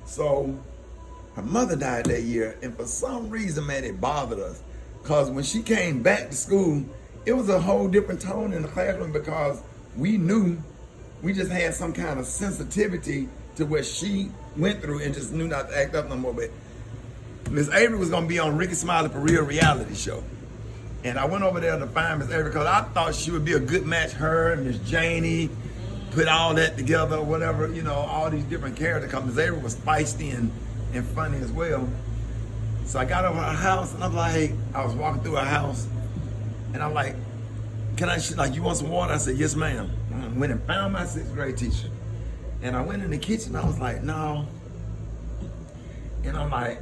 So her mother died that year. And for some reason, man, it bothered us. Because when she came back to school, it was a whole different tone in the classroom because we knew we just had some kind of sensitivity to what she went through and just knew not to act up no more. But Miss Avery was going to be on Rickey Smiley for Real reality show. And I went over there to find Miss Avery because I thought she would be a good match. Her and Miss Janie, put all that together, whatever, all these different characters. Because Miss Avery was feisty and funny as well. So I got over her house and I'm like, I was walking through her house and I'm like, she's like, you want some water? I said, yes, ma'am. I went and found my 6th grade teacher. And I went in the kitchen, I was like, no. And I'm like,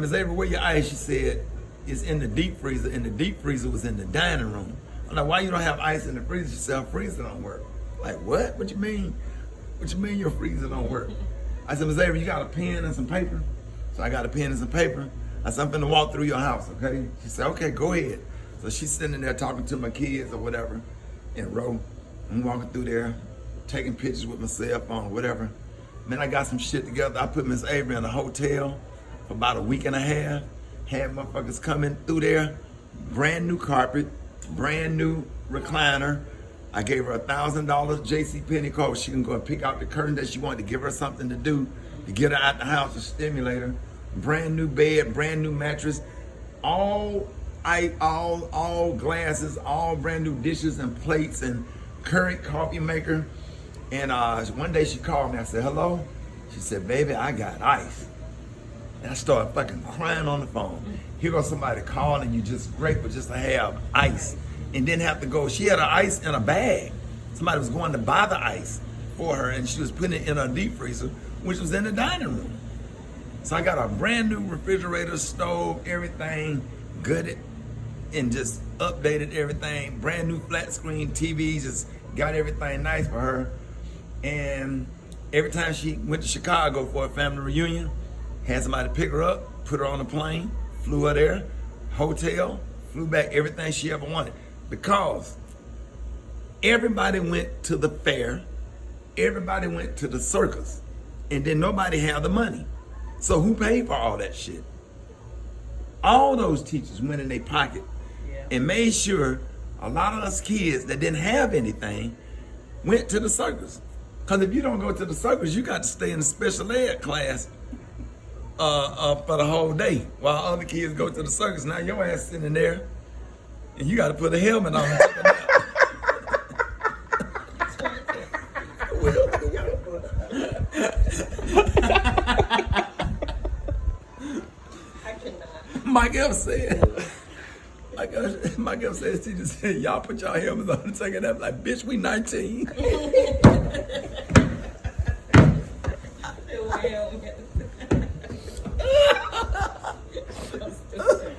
Miss Avery, where your ice? She said, it's in the deep freezer, and the deep freezer was in the dining room. I'm like, why you don't have ice in the freezer? She said, our freezer don't work. I'm like, what? What you mean? What you mean your freezer don't work? I said, Miss Avery, you got a pen and some paper? So I got a pen and some paper. I said, I'm finna walk through your house, okay? She said, okay, go ahead. So she's sitting there talking to my kids or whatever in a row. I'm walking through there, taking pictures with my cell phone or whatever. Then I got some shit together. I put Miss Avery in a hotel for about a week and a half. Had motherfuckers coming through there, brand new carpet, brand new recliner. I gave her $1,000 JCPenney card. She can go and pick out the curtain that she wanted to give her something to do, to get her out the house, to stimulate her. Brand new bed, brand new mattress, all glasses, all brand new dishes and plates and current coffee maker. And one day she called me. I said, hello? She said, baby, I got ice. And I started fucking crying on the phone. Here goes somebody calling you, just grateful just to have ice and didn't have to go. She had her ice in a bag. Somebody was going to buy the ice for her and she was putting it in her deep freezer, which was in the dining room. So I got a brand new refrigerator, stove, everything gutted and just updated everything. Brand new flat screen TV, just got everything nice for her. And every time she went to Chicago for a family reunion, had somebody pick her up, put her on a plane, flew her there, hotel, flew back, everything she ever wanted. Because everybody went to the fair, everybody went to the circus, and then nobody had the money. So who paid for all that shit? All those teachers went in their pocket and made sure a lot of us kids that didn't have anything went to the circus. Because if you don't go to the circus, you got to stay in the special ed class for the whole day while other kids go to the circus. Now your ass sitting there and you got to put a helmet on. Mike F said, My girl says, teacher said, y'all put y'all helmets on and take it up. Like, bitch, we 19.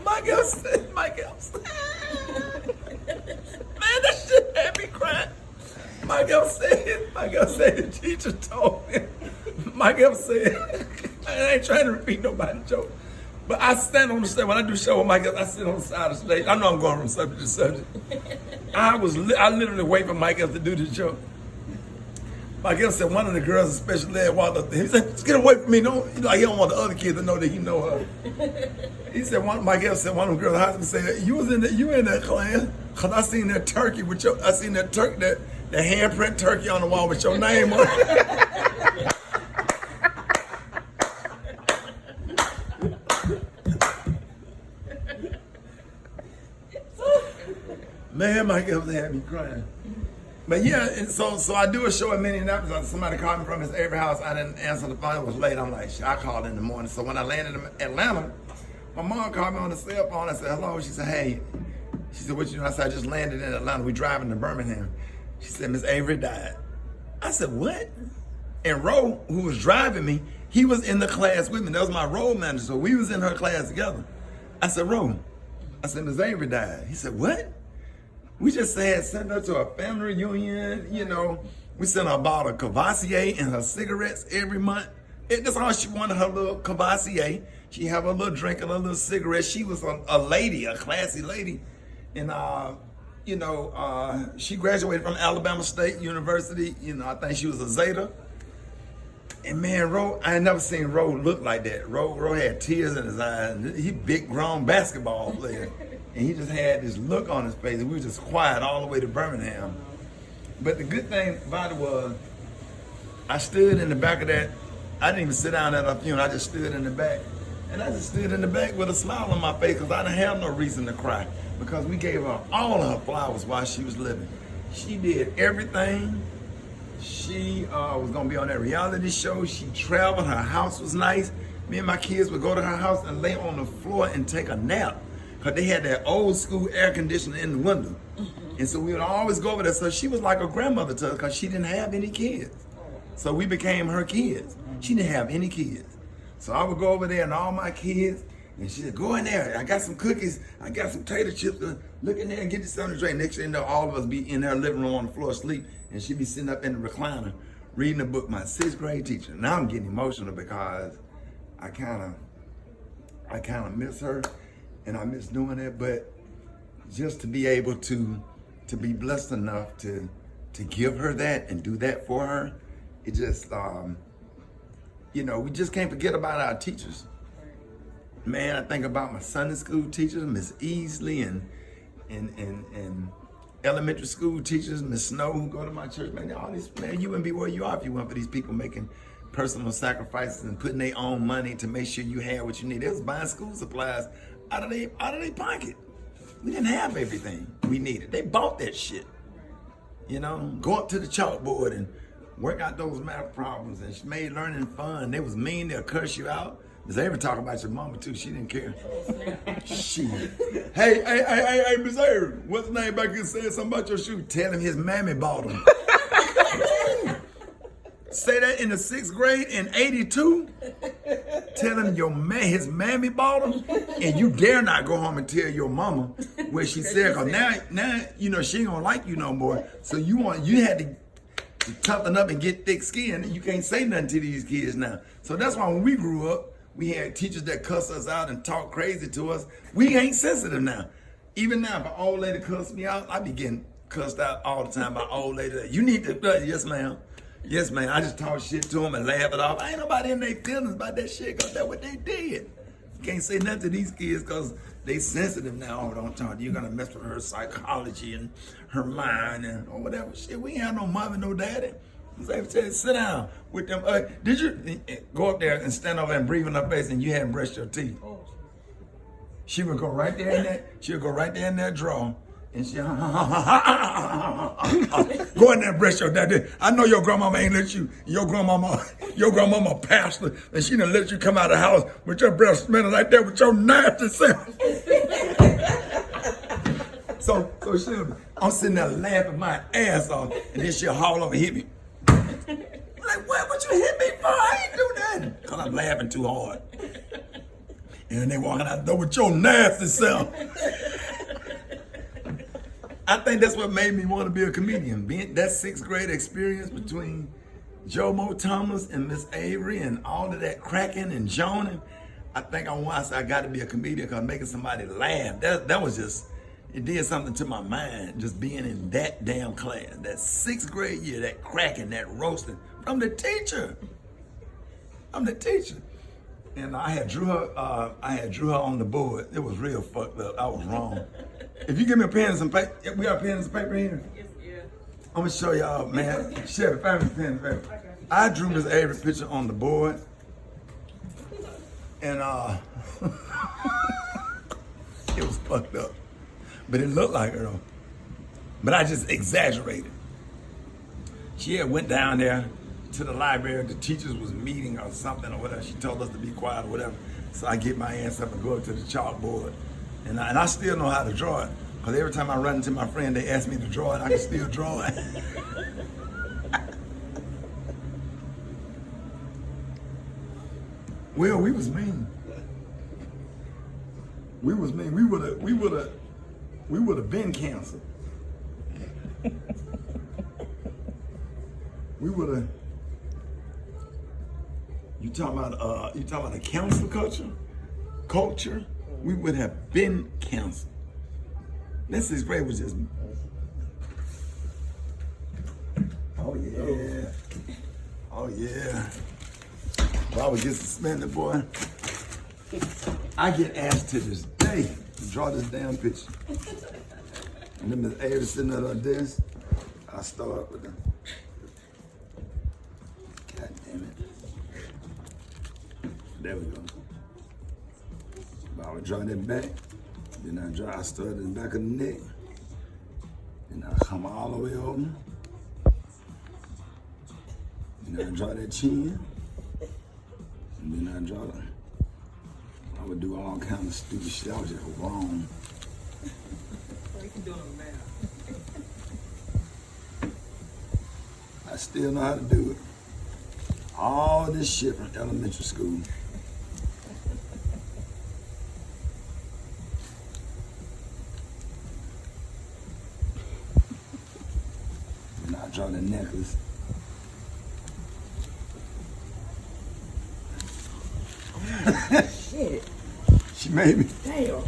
My girl said, man, that shit had me crying. My girl said, the teacher told me. My girl said, I ain't trying to repeat nobody's joke. But I stand on the stage, when I do show with my girl, I sit on the side of the stage. I know I'm going from subject to subject. I literally wait for Mike to do the joke. My girl said one of the girls in special ed walked up there. He said, "Just get away from me." No, he don't want the other kids to know that he know her. He said my girl said one of the girls in high school said, you in that class? Cause I seen that turkey that handprint turkey on the wall with your name on it. Man, my girl had me crying. But yeah, and so I do a show in Minneapolis. Somebody called me from his Avery house. I didn't answer the phone. It was late. I'm like, shit, I called in the morning. So when I landed in Atlanta, my mom called me on the cell phone. I said, hello. She said, hey. She said, what you doing? I said, I just landed in Atlanta. We driving to Birmingham. She said, Miss Avery died. I said, what? And Ro, who was driving me, he was in the class with me. That was my road manager. So we was in her class together. I said, Ro, Miss Avery died. He said, what? We just had sent her to a family reunion, you know. We sent her a bottle of Cavassier and her cigarettes every month. That's all she wanted, her little Cavassier. She have a little drink and a little cigarette. She was a lady, a classy lady. And, she graduated from Alabama State University. You know, I think she was a Zeta. And man, Ro, I ain't never seen Ro look like that. Ro had tears in his eyes. He big grown basketball player. And he just had this look on his face, and we were just quiet all the way to Birmingham. But the good thing about it was, I stood in the back of that. I didn't even sit down at a funeral. I just stood in the back. And I just stood in the back with a smile on my face because I didn't have no reason to cry. Because we gave her all of her flowers while she was living. She did everything. She was going to be on that reality show. She traveled. Her house was nice. Me and my kids would go to her house and lay on the floor and take a nap. Because they had that old school air conditioner in the window. And so we would always go over there. So she was like a grandmother to us because she didn't have any kids. So we became her kids. She didn't have any kids. So I would go over there and all my kids, and she said, go in there. I got some cookies. I got some tater chips. Look in there and get you something to drink. Next thing you know, all of us be in her living room on the floor asleep. And she'd be sitting up in the recliner reading a book, my 6th grade teacher. Now I'm getting emotional because I kind of miss her. And I miss doing that, but just to be able to be blessed enough to give her that and do that for her, it just, we just can't forget about our teachers. Man, I think about my Sunday school teachers, Miss Easley, and elementary school teachers, Miss Snow, who go to my church. Man, all these, man, you wouldn't be where you are if you weren't for these people making personal sacrifices and putting their own money to make sure you had what you need. They was buying school supplies out of their pocket. We didn't have everything we needed. They bought that shit. You know, go up to the chalkboard and work out those math problems, and she made learning fun. They was mean, they'll curse you out. Miss Avery talk about your mama too, she didn't care. Shit. Hey, Miss Avery, what's the name back here saying something about your shoe? Tell him his mammy bought him. Say that in the 6th grade in 82. Tell him his mammy bought him, and you dare not go home and tell your mama where she said, cause now she ain't gonna like you no more. So you had to toughen up and get thick skin. You can't say nothing to these kids now. So that's why when we grew up, we had teachers that cuss us out and talk crazy to us. We ain't sensitive now. Even now, if an old lady cuss me out, I be getting cussed out all the time by old lady. You need to, yes ma'am. Yes, man, I just talk shit to them and laugh it off. Ain't nobody in their feelings about that shit because that's what they did. You can't say nothing to these kids because they sensitive now. Oh, don't talk. You're going to mess with her psychology and her mind and or whatever. Shit, we ain't have no mom and no daddy. Say, sit down with them. Did you go up there and stand over and breathe in her face and you hadn't brushed your teeth? She would go right there in that. She would go right there in that drawer. And she, go in there and brush your daddy. I know your grandmama ain't let you, your grandmama pastor, and she done let you come out of the house with your breath smelling like that with your nasty self. So I'm sitting there laughing my ass off, and then she'll haul over and hit me. Like, what you hit me for? I ain't do nothing. Because I'm laughing too hard. And then they walking out the door with your nasty self. I think that's what made me want to be a comedian. Being that 6th grade experience between Joe Mo Thomas and Miss Avery and all of that cracking and joning, I think I got to be a comedian because making somebody laugh, that was just, it did something to my mind, just being in that damn class. That 6th grade year, that cracking, that roasting from the teacher. I'm the teacher. And I had drew her on the board. It was real fucked up. I was wrong. If you give me a pen and some paper, we got a pen and some paper here? Yes, yeah. I'm gonna show y'all, man. Chevy, find me a pen and paper. Okay. I drew Miss Avery's picture on the board. And it was fucked up. But it looked like her though. But I just exaggerated. She had went down there to the library. The teachers was meeting or something or whatever. She told us to be quiet or whatever. So I get my ass up and go up to the chalkboard. And I still know how to draw it. Because every time I run into my friend, they ask me to draw it. I can still draw it. Well, we was mean. We was mean. We would have been canceled. We would have. You talking about a cancel culture? We would have been canceled. This 6th grade was just. Oh yeah. Oh yeah. Well, I would get suspended, boy. I get asked to this day to draw this damn picture. And then Miss Avery sitting at her desk. I start with them. God damn it. There we go. I would draw that back. Then I start in the back of the neck. Then I come all the way over. Then I draw that chin. And then I would do all kinds of stupid shit. I was just wrong. You can do it on math. I still know how to do it. All this shit from elementary school. And I draw the necklace. Shit. She made me. Damn.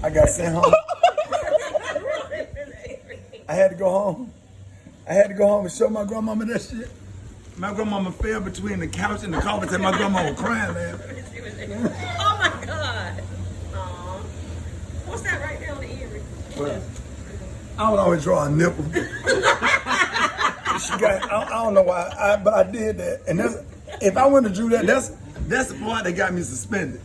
I got sent home. I had to go home. I had to go home and show my grandmama that shit. My grandmama fell between the couch and the carpet and my grandma was crying laughing. Oh my God. Aww. What's that right there on the ear? Well, I would always draw a nipple. I don't know why, but I did that. And if I wouldn't have drew that, that's the part that got me suspended.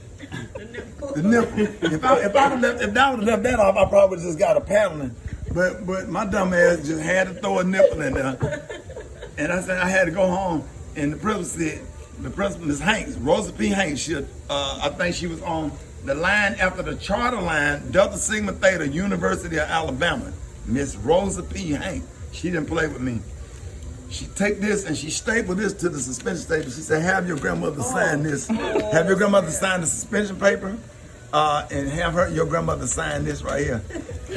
The nipple. If I would have left that off, I probably just got a paddling. But my dumb ass just had to throw a nipple in there. And I said I had to go home. And the principal, Miss Hanks, Rosa P. Hanks, I think she was on the line after the charter line, Delta Sigma Theta, University of Alabama. Miss Rosa P. Hanks. She didn't play with me. She take this and she stapled this to the suspension paper. She said, have your grandmother sign this. Have your grandmother sign the suspension paper and have your grandmother sign this right here.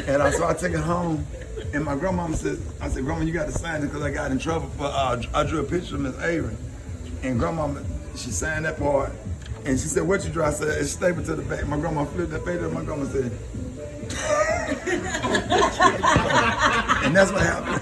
And so I take it home and my grandmama said, I said, Grandma, you got to sign this because I got in trouble for, I drew a picture of Miss Avery. And Grandmama, she signed that part. And she said, what you drew? I said, it's stapled to the back. My grandma flipped that paper and my grandma said, and that's what happened.